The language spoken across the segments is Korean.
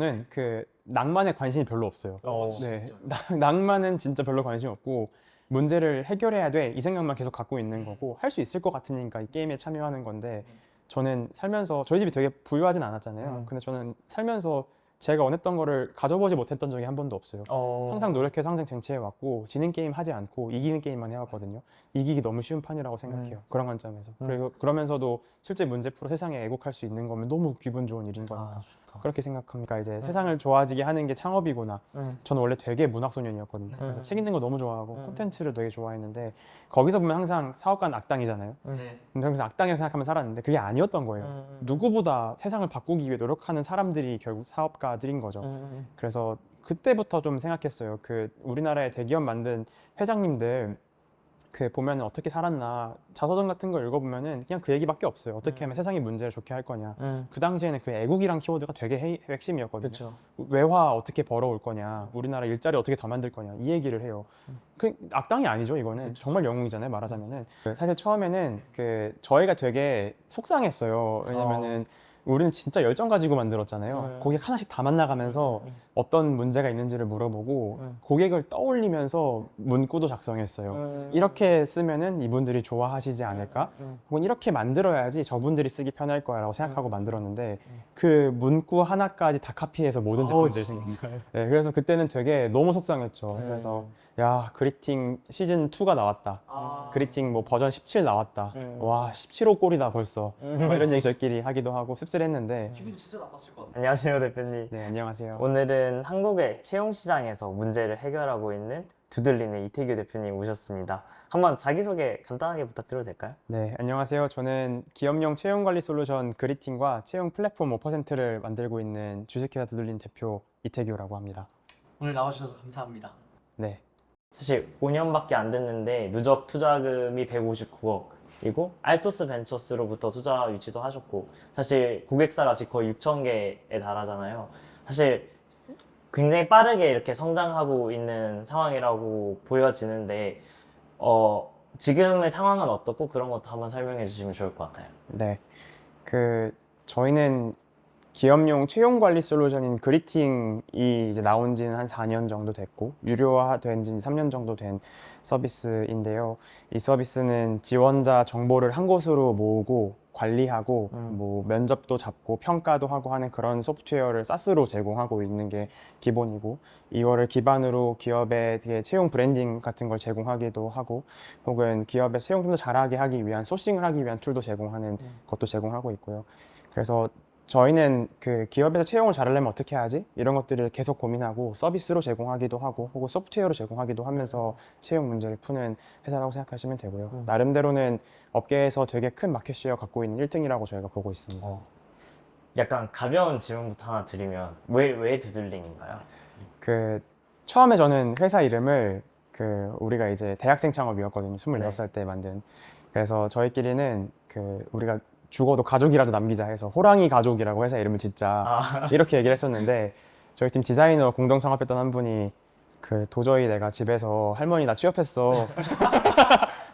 저는 그 낭만에 관심이 별로 없어요. 네, 진짜요? 낭만은 진짜 별로 관심 없고 문제를 해결해야 돼 이 생각만 계속 갖고 있는 거고 할 수 있을 것 같으니까 이 게임에 참여하는 건데 저는 살면서 저희 집이 되게 부유하진 않았잖아요. 근데 저는 살면서 제가 원했던 거를 가져보지 못했던 적이 한 번도 없어요. 항상 노력해서 항상 쟁취해왔고 지는 게임 하지 않고 이기는 게임만 해왔거든요. 이기기 너무 쉬운 판이라고 생각해요. 그런 관점에서. 그리고 그러면서도 실제 문제 풀어 세상에 애국할 수 있는 거면 너무 기분 좋은 일인 거니까 그렇게 생각합니다. 이제 세상을 좋아지게 하는 게 창업이구나. 저는 원래 되게 문학소년이었거든요. 그래서 책 읽는 거 너무 좋아하고 콘텐츠를 되게 좋아했는데 거기서 보면 항상 사업가는 악당이잖아요. 네. 그래서 악당이라고 생각하면 살았는데 그게 아니었던 거예요. 누구보다 세상을 바꾸기 위해 노력하는 사람들이 결국 사업가들인 거죠. 그래서 그때부터 좀 생각했어요. 그 우리나라의 대기업 만든 회장님들 그 보면은 어떻게 살았나 자서전 같은 걸 읽어보면은 그냥 그 얘기밖에 없어요. 어떻게 하면 세상의 문제를 좋게 할 거냐. 그 당시에는 그 애국이란 키워드가 되게 핵심이었거든요. 그쵸. 외화 어떻게 벌어올 거냐, 우리나라 일자리 어떻게 더 만들 거냐 이 얘기를 해요. 그 악당이 아니죠. 이거는 정말 영웅이잖아요. 말하자면은 사실 처음에는 그 저희가 되게 속상했어요. 왜냐면은 우리는 진짜 열정 가지고 만들었잖아요. 고객 하나씩 다 만나가면서 어떤 문제가 있는지를 물어보고 고객을 떠올리면서 문구도 작성했어요. 이렇게 쓰면은 이분들이 좋아하시지 않을까? 혹은 이렇게 만들어야지 저분들이 쓰기 편할 거야 라고 생각하고 만들었는데 그 문구 하나까지 다 카피해서 모든 제품들이 생겼어요. 네, 그래서 그때는 되게 너무 속상했죠. 그래서 야, 그리팅 시즌 2가 나왔다. 그리팅 뭐 버전 17 나왔다. 와, 17호 꼴이다 벌써. 뭐 이런 얘기 저희끼리 하기도 하고 씁쓸했는데. 기분이 진짜 나빴을 것 같아요. 안녕하세요, 대표님. 네, 안녕하세요. 오늘은 한국의 채용 시장에서 문제를 해결하고 있는 두들리는 이태규 대표님 오셨습니다. 한번 자기소개 간단하게 부탁드려도 될까요? 네, 안녕하세요. 저는 기업용 채용 관리 솔루션 그리팅과 채용 플랫폼 5%를 만들고 있는 주식회사 두들린 대표 이태규라고 합니다. 오늘 나와주셔서 감사합니다. 네. 사실 5년밖에 안 됐는데 누적 투자금이 159억이고 알토스 벤처스로부터 투자 유치도 하셨고 사실 고객사가 지금 거의 6,000개에 달하잖아요. 사실 굉장히 빠르게 이렇게 성장하고 있는 상황이라고 보여지는데 지금의 상황은 어떻고 그런 것도 한번 설명해 주시면 좋을 것 같아요. 네. 저희는 기업용 채용 관리 솔루션인 그리팅이 이제 나온 지는 한 4년 정도 됐고 유료화된 지는 3년 정도 된 서비스인데요. 이 서비스는 지원자 정보를 한 곳으로 모으고 관리하고 뭐 면접도 잡고 평가도 하고 하는 그런 소프트웨어를 SaaS로 제공하고 있는 게 기본이고 이거를 기반으로 기업의 되게 채용 브랜딩 같은 걸 제공하기도 하고 혹은 기업의 채용 좀 더 잘하게 하기 위한 소싱을 하기 위한 툴도 제공하는 것도 제공하고 있고요. 그래서 저희는 그 기업에서 채용을 잘하려면 어떻게 하지? 이런 것들을 계속 고민하고 서비스로 제공하기도 하고 혹은 소프트웨어로 제공하기도 하면서 채용 문제를 푸는 회사라고 생각하시면 되고요. 나름대로는 업계에서 되게 큰 마켓쉐어 갖고 있는 1등이라고 저희가 보고 있습니다. 약간 가벼운 질문부터 하나 드리면 왜 두들링인가요? 처음에 저는 회사 이름을 우리가 이제 대학생 창업이었거든요. 26살 때 만든. 그래서 저희끼리는 우리가 죽어도 가족이라도 남기자 해서 호랑이 가족이라고 회사 이름을 짓자 이렇게 얘기를 했었는데 저희 팀 디자이너 공동 창업했던 한 분이 도저히 내가 집에서 할머니 나 취업했어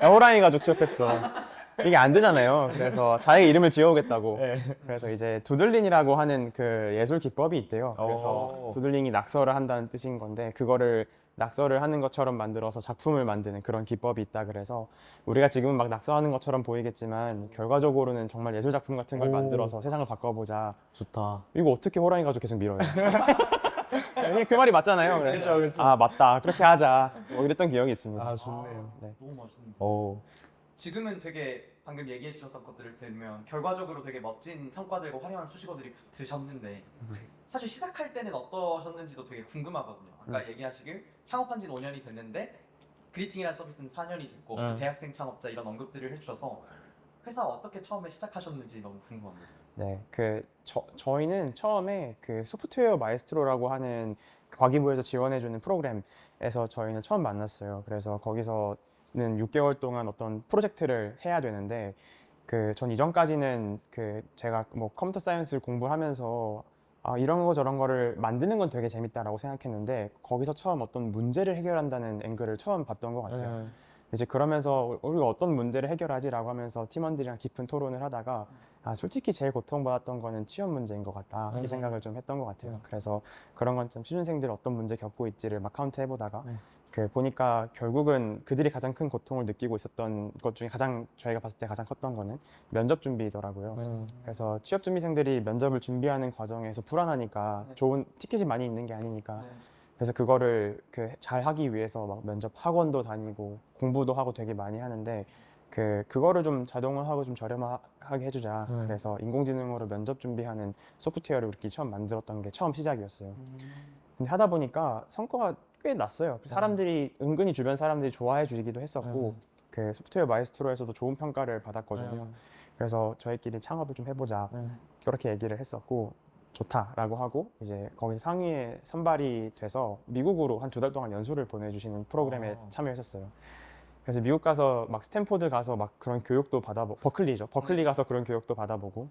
야, 호랑이 가족 취업했어 이게 안 되잖아요. 그래서 자기 이름을 지어오겠다고. 그래서 이제 두들린이라고 하는 그 예술 기법이 있대요. 그래서 두들링이 낙서를 한다는 뜻인 건데 그거를 낙서를 하는 것처럼 만들어서 작품을 만드는 그런 기법이 있다 그래서 우리가 지금은 막 낙서하는 것처럼 보이겠지만 결과적으로는 정말 예술 작품 같은 걸 만들어서 세상을 바꿔보자. 좋다. 이거 어떻게 호랑이 가족 계속 밀어요? 그 말이 맞잖아요. 그래서 그렇죠. 아 맞다 그렇게 하자 뭐 이랬던 기억이 있습니다. 아, 좋네요. 네. 너무 멋있는데. 오. 지금은 되게 방금 얘기해 주셨던 것들을 들으면 결과적으로 되게 멋진 성과들과 화려한 수식어들이 드셨는데 사실 시작할 때는 어떠셨는지도 되게 궁금하거든요. 아까 얘기하시길 창업한 지는 5년이 됐는데 그리팅이라는 서비스는 4년이 됐고 대학생 창업자 이런 언급들을 해주셔서 회사 어떻게 처음에 시작하셨는지 너무 궁금합니다. 네, 저희는 처음에 소프트웨어 마에스트로라고 하는 과기부에서 지원해주는 프로그램에서 저희는 처음 만났어요. 그래서 거기서는 6개월 동안 어떤 프로젝트를 해야 되는데, 전 이전까지는 제가 뭐 컴퓨터 사이언스를 공부하면서 이런 거 저런 거를 만드는 건 되게 재밌다라고 생각했는데, 거기서 처음 어떤 문제를 해결한다는 앵글을 처음 봤던 것 같아요. 이제 그러면서 우리가 어떤 문제를 해결하지라고 하면서 팀원들이랑 깊은 토론을 하다가 아, 솔직히 제일 고통받았던 거는 취업 문제인 것 같다. 이 생각을 좀 했던 것 같아요. 그래서 그런 건 좀 취준생들이 어떤 문제 겪고 있지를 막 카운트 해보다가 그 보니까 결국은 그들이 가장 큰 고통을 느끼고 있었던 것 중에 가장 저희가 봤을 때 가장 컸던 거는 면접 준비더라고요. 그래서 취업 준비생들이 면접을 준비하는 과정에서 불안하니까 좋은 티켓이 많이 있는 게 아니니까 네. 그래서 그거를 잘 하기 위해서 막 면접 학원도 다니고 공부도 하고 되게 많이 하는데 그거를 좀 자동화하고 좀 저렴하게 해주자. 그래서 인공지능으로 면접 준비하는 소프트웨어를 우리끼리 처음 만들었던 게 처음 시작이었어요. 근데 하다 보니까 성과가 꽤 났어요. 사람들이 은근히 주변 사람들이 좋아해 주기도 했었고 그 소프트웨어 마에스트로에서도 좋은 평가를 받았거든요. 그래서 저희끼리 창업을 좀 해보자. 그렇게 얘기를 했었고 좋다라고 하고 이제 거기서 상위에 선발이 돼서 미국으로 한 2달 동안 연수를 보내주시는 프로그램에 참여했었어요. 그래서 미국 가서 막 스탠포드 가서 막 그런 교육도 받아보고 버클리죠. 버클리 가서 그런 교육도 받아보고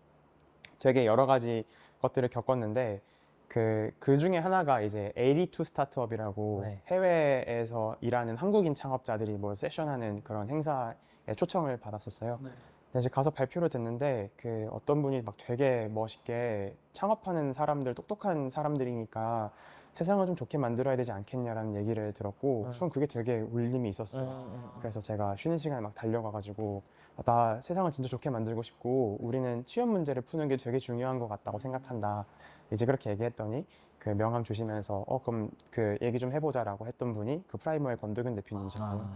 되게 여러 가지 것들을 겪었는데 그 중에 하나가 이제 82 스타트업이라고 네. 해외에서 일하는 한국인 창업자들이 뭐 세션하는 그런 행사에 초청을 받았었어요. 네. 근데 이제 가서 발표를 듣는데 어떤 분이 막 되게 멋있게 창업하는 사람들, 똑똑한 사람들이니까 세상을 좀 좋게 만들어야 되지 않겠냐라는 얘기를 들었고 전 그게 되게 울림이 있었어요. 그래서 제가 쉬는 시간에 막 달려가가지고 나 세상을 진짜 좋게 만들고 싶고 우리는 취업 문제를 푸는 게 되게 중요한 것 같다고 생각한다. 이제 그렇게 얘기했더니 그 명함 주시면서 그럼 그 얘기 좀 해보자라고 했던 분이 그 프라이머의 권득은 대표님이셨어요.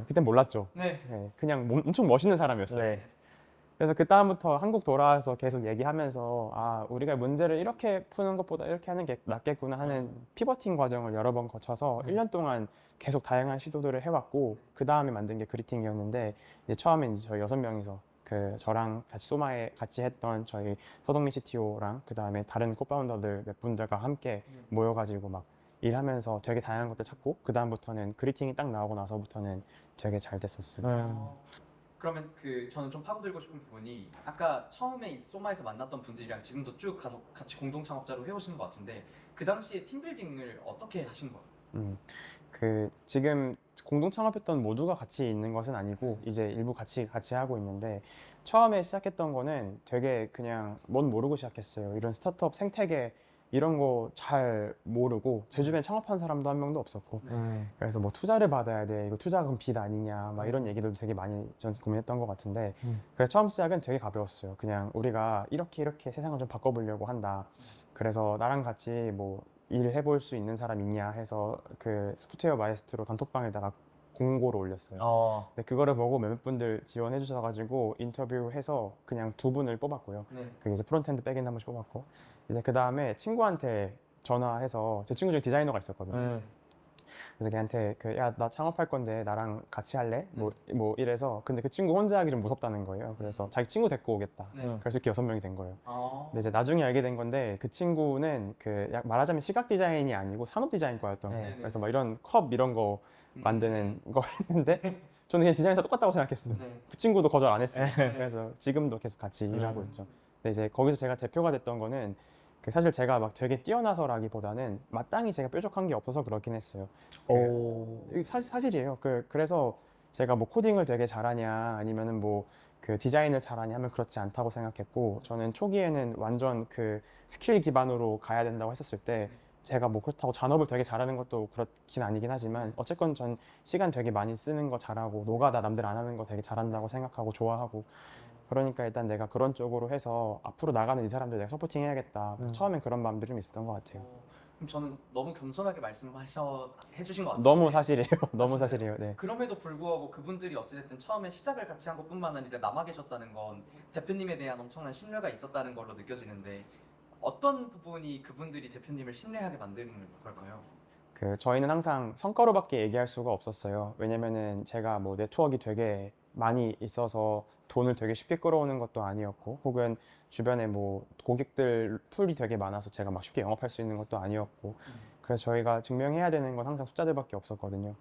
그때 몰랐죠. 네. 그냥 엄청 멋있는 사람이었어요. 네. 그래서 그 다음부터 한국 돌아와서 계속 얘기하면서 아 우리가 문제를 이렇게 푸는 것보다 이렇게 하는 게 낫겠구나 하는 피버팅 과정을 여러 번 거쳐서 1년 동안 계속 다양한 시도들을 해왔고 그 다음에 만든 게 그리팅이었는데 이제 처음에 이제 저희 6명이서 저랑 같이 소마에 같이 했던 저희 서동민 CTO랑 그 다음에 다른 코파운더들 몇 분들과 함께 모여가지고 막 일하면서 되게 다양한 것들 찾고 그 다음부터는 그리팅이 딱 나오고 나서부터는 되게 잘 됐었어요. 그러면 저는 좀 파고들고 싶은 부분이 아까 처음에 이 소마에서 만났던 분들이랑 지금도 쭉 가서 같이 공동 창업자로 해오시는 것 같은데 그 당시에 팀빌딩을 어떻게 하신 거예요? 지금 공동 창업했던 모두가 같이 있는 것은 아니고 이제 일부 같이 하고 있는데 처음에 시작했던 거는 되게 그냥 뭔 모르고 시작했어요. 이런 스타트업 생태계 이런 거 잘 모르고 제 주변에 창업한 사람도 한 명도 없었고 그래서 뭐 투자를 받아야 돼 이거 투자 그럼 빚 아니냐 막 이런 얘기들도 되게 많이 전 고민했던 것 같은데 그래서 처음 시작은 되게 가벼웠어요. 그냥 우리가 이렇게 세상을 좀 바꿔보려고 한다. 그래서 나랑 같이 뭐 일 해볼 수 있는 사람 있냐 해서 그 소프트웨어 마에스트로 단톡방에다가 공고를 올렸어요. 근데 그거를 보고 몇몇 분들 지원해 주셔가지고 인터뷰해서 그냥 2분을 뽑았고요. 네. 그게 이제 프론트엔드 백엔드 한 번씩 뽑았고 이제 그 다음에 친구한테 전화해서 제 친구 중에 디자이너가 있었거든요. 그래서 걔한테 야 나 창업할 건데 나랑 같이 할래? 뭐 이래서 근데 그 친구 혼자 하기 좀 무섭다는 거예요. 그래서 자기 친구 데리고 오겠다. 네. 그래서 이렇게 6명이 된 거예요. 아. 근데 이제 나중에 알게 된 건데 그 친구는 말하자면 시각 디자인이 아니고 산업 디자인과였던 거예요. 네. 그래서 막 이런 컵 이런 거 만드는 거 했는데 저는 그냥 디자인 다 똑같다고 생각했어요. 네. 그 친구도 거절 안 했어요. 그래서 지금도 계속 같이 일하고 있죠. 근데 이제 거기서 제가 대표가 됐던 거는 사실 제가 막 되게 뛰어나서라기보다는 마땅히 제가 뾰족한 게 없어서 그렇긴 했어요. 이게 사실이에요. 그래서 제가 뭐 코딩을 되게 잘하냐 아니면은 뭐 디자인을 잘하냐 하면 그렇지 않다고 생각했고 저는 초기에는 완전 스킬 기반으로 가야 된다고 했었을 때 제가 뭐 그렇다고 잔업을 되게 잘하는 것도 그렇긴 아니긴 하지만 어쨌건 전 시간 되게 많이 쓰는 거 잘하고 노가다 남들 안 하는 거 되게 잘한다고 생각하고 좋아하고 그러니까 일단 내가 그런 쪽으로 해서 앞으로 나가는 이 사람들 내가 서포팅 해야겠다. 처음엔 그런 마음들이 좀 있었던 것 같아요. 그럼 저는 너무 겸손하게 해주신 것 같아요. 너무 사실이에요. 너무 진짜요? 사실이에요. 네. 그럼에도 불구하고 그분들이 어찌됐든 처음에 시작을 같이 한 것뿐만 아니라 남아 계셨다는 건 대표님에 대한 엄청난 신뢰가 있었다는 걸로 느껴지는데 어떤 부분이 그분들이 대표님을 신뢰하게 만드는 걸까요? 저희는 항상 성과로밖에 얘기할 수가 없었어요. 왜냐면은 제가 뭐 네트워크가 되게 많이 있어서 돈을 되게 쉽게 끌어오는 것도 아니었고 혹은 주변에 뭐 고객들 풀이 되게 많아서 제가 막 쉽게 영업할 수 있는 것도 아니었고 그래서 저희가 증명해야 되는 건 항상 숫자들밖에 없었거든요.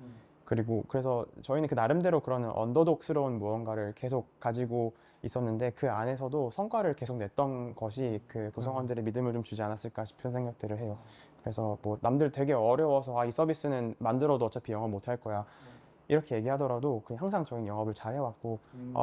그리고 그래서 저희는 그 나름대로 그런 언더독스러운 무언가를 계속 가지고 있었는데 그 안에서도 성과를 계속 냈던 것이 그 구성원들의 믿음을 좀 주지 않았을까 싶은 생각들을 해요. 그래서 뭐 남들 되게 어려워서 이 서비스는 만들어도 어차피 영업 못 할 거야 이렇게 얘기하더라도 그냥 항상 저희는 영업을 잘 해왔고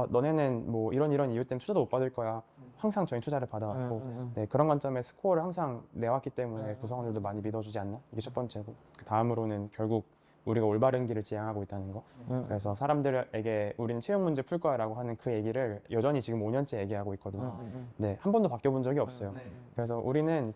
너네는 뭐 이런 이유 때문에 투자도 못 받을 거야. 항상 저희 투자를 받아왔고 네, 그런 관점에 스코어를 항상 내왔기 때문에 구성원들도 많이 믿어주지 않나? 이게 첫 번째고 그 다음으로는 결국 우리가 올바른 길을 지향하고 있다는 거. 그래서 사람들에게 우리는 채용 문제 풀 거야 라고 하는 그 얘기를 여전히 지금 5년째 얘기하고 있거든요. 네, 한 번도 바뀌어본 적이 없어요. 네. 그래서 우리는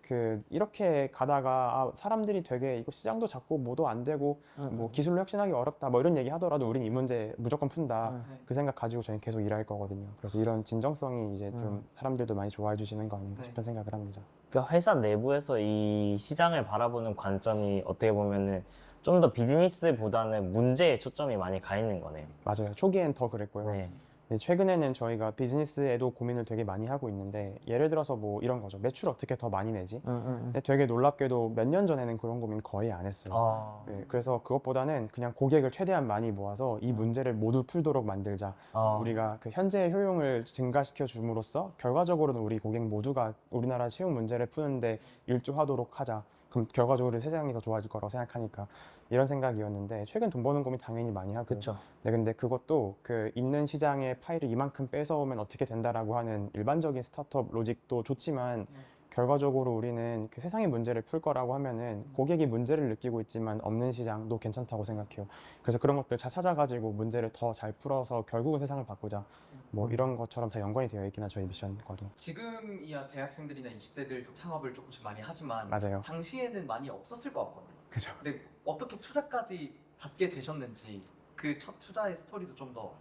이렇게 가다가 사람들이 되게 이거 시장도 작고 뭐도 안 되고 뭐 기술로 혁신하기 어렵다 뭐 이런 얘기 하더라도 우린 이 문제 무조건 푼다. 그 생각 가지고 저희는 계속 일할 거거든요. 그래서 이런 진정성이 이제 좀 사람들도 많이 좋아해 주시는 거 아닌가 네. 싶은 생각을 합니다. 그러니까 회사 내부에서 이 시장을 바라보는 관점이 어떻게 보면은 좀 더 비즈니스보다는 문제에 초점이 많이 가 있는 거네요. 맞아요. 초기엔 더 그랬고요. 네. 네, 최근에는 저희가 비즈니스에도 고민을 되게 많이 하고 있는데 예를 들어서 뭐 이런 거죠. 매출 어떻게 더 많이 내지? 근데 되게 놀랍게도 몇 년 전에는 그런 고민 거의 안 했어요. 아, 네, 그래서 그것보다는 그냥 고객을 최대한 많이 모아서 이 문제를 모두 풀도록 만들자. 우리가 그 현재의 효용을 증가시켜 줌으로써 결과적으로는 우리 고객 모두가 우리나라 채용 문제를 푸는데 일조하도록 하자. 그럼 결과적으로 세상이 더 좋아질 거라고 생각하니까 이런 생각이었는데 최근 돈 버는 고민 당연히 많이 하고요. 그렇죠. 네, 근데 그것도 그 있는 시장의 파일을 이만큼 뺏어오면 어떻게 된다라고 하는 일반적인 스타트업 로직도 좋지만 결과적으로 우리는 그 세상의 문제를 풀 거라고 하면은 고객이 문제를 느끼고 있지만 없는 시장도 괜찮다고 생각해요. 그래서 그런 것들 잘 찾아가지고 문제를 더 잘 풀어서 결국은 세상을 바꾸자. 뭐 이런 것처럼 다 연관이 되어 있긴 하죠, 이 미션과도. 지금이야 대학생들이나 20대들 창업을 조금씩 많이 하지만 맞아요. 당시에는 많이 없었을 것 같거든요. 그죠. 근데 어떻게 투자까지 받게 되셨는지 그 첫 투자의 스토리도 좀 더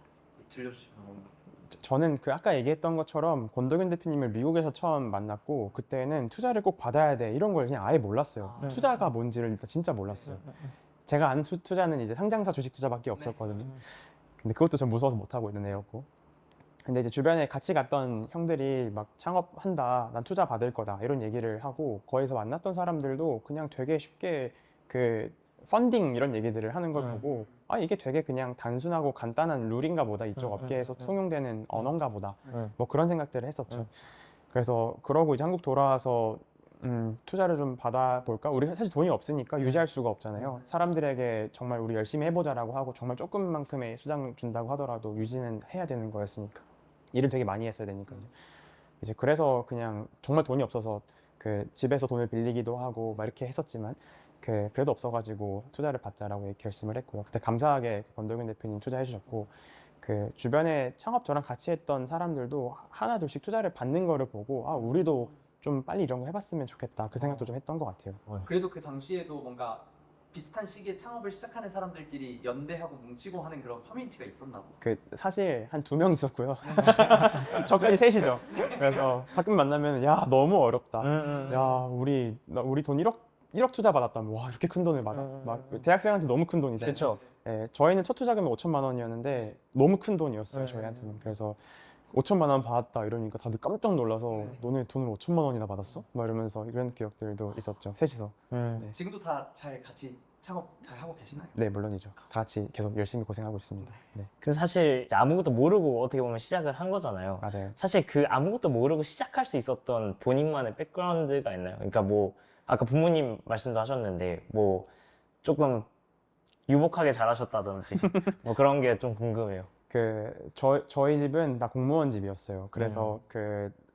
들려주시면. 저는 그 아까 얘기했던 것처럼 권덕윤 대표님을 미국에서 처음 만났고 그때는 투자를 꼭 받아야 돼 이런 걸 그냥 아예 몰랐어요. 투자가 뭔지를 일단 진짜 몰랐어요. 제가 아는 투자는 이제 상장사 주식 투자밖에 없었거든요. 근데 그것도 전 무서워서 못 하고 있는 애였고. 근데 이제 주변에 같이 갔던 형들이 막 창업한다, 난 투자 받을 거다 이런 얘기를 하고 거기서 만났던 사람들도 그냥 되게 쉽게 그 펀딩 이런 얘기들을 하는 걸 보고 아 이게 되게 그냥 단순하고 간단한 룰인가 보다 이쪽 업계에서 통용되는 언어인가 보다 뭐 그런 생각들을 했었죠. 그래서 그러고 이제 한국 돌아와서 투자를 좀 받아볼까? 우리가 사실 돈이 없으니까 유지할 수가 없잖아요. 사람들에게 정말 우리 열심히 해보자라고 하고 정말 조금만큼의 수당 준다고 하더라도 유지는 해야 되는 거였으니까 일을 되게 많이 했어야 되니까요. 이제 그래서 그냥 정말 돈이 없어서 그 집에서 돈을 빌리기도 하고 막 이렇게 했었지만 그래도 없어가지고 투자를 받자라고 결심을 했고요. 그때 감사하게 권덕윤 대표님 투자해 주셨고 그 주변에 창업 저랑 같이 했던 사람들도 하나 둘씩 투자를 받는 거를 보고 아 우리도 좀 빨리 이런 거 해봤으면 좋겠다 그 생각도 좀 했던 것 같아요. 그래도 그 당시에도 뭔가 비슷한 시기에 창업을 시작하는 사람들끼리 연대하고 뭉치고 하는 그런 커뮤니티가 있었나 보다. 그 사실 한 2명 있었고요. 저까지 셋이죠. 그래서 가끔 만나면 야 너무 어렵다. 야 우리 돈 1억 투자 받았다면 와 이렇게 큰 돈을 받아. 막 대학생한테 너무 큰 돈이잖아요. 그렇죠. 예, 저희는 첫 투자금이 5천만 원이었는데 너무 큰 돈이었어요 저희한테는. 그래서 5천만 원 받았다 이러니까 다들 깜짝 놀라서 너네 돈을 5천만 원이나 받았어? 막 이러면서 이런 기억들도 있었죠. 셋이서. 지금도 다 잘 같이 창업 잘 하고 계시나요? 네 물론이죠. 다 같이 계속 열심히 고생하고 있습니다. 네 그 사실 이제 아무것도 모르고 어떻게 보면 시작을 한 거잖아요. 맞아요. 사실 그 아무것도 모르고 시작할 수 있었던 본인만의 백그라운드가 있나요? 그러니까 뭐 아까 부모님 말씀도 하셨는데 뭐 조금 유복하게 잘하셨다든지 뭐 그런 게 좀 궁금해요. 저희 집은 다 공무원 집이었어요. 그래서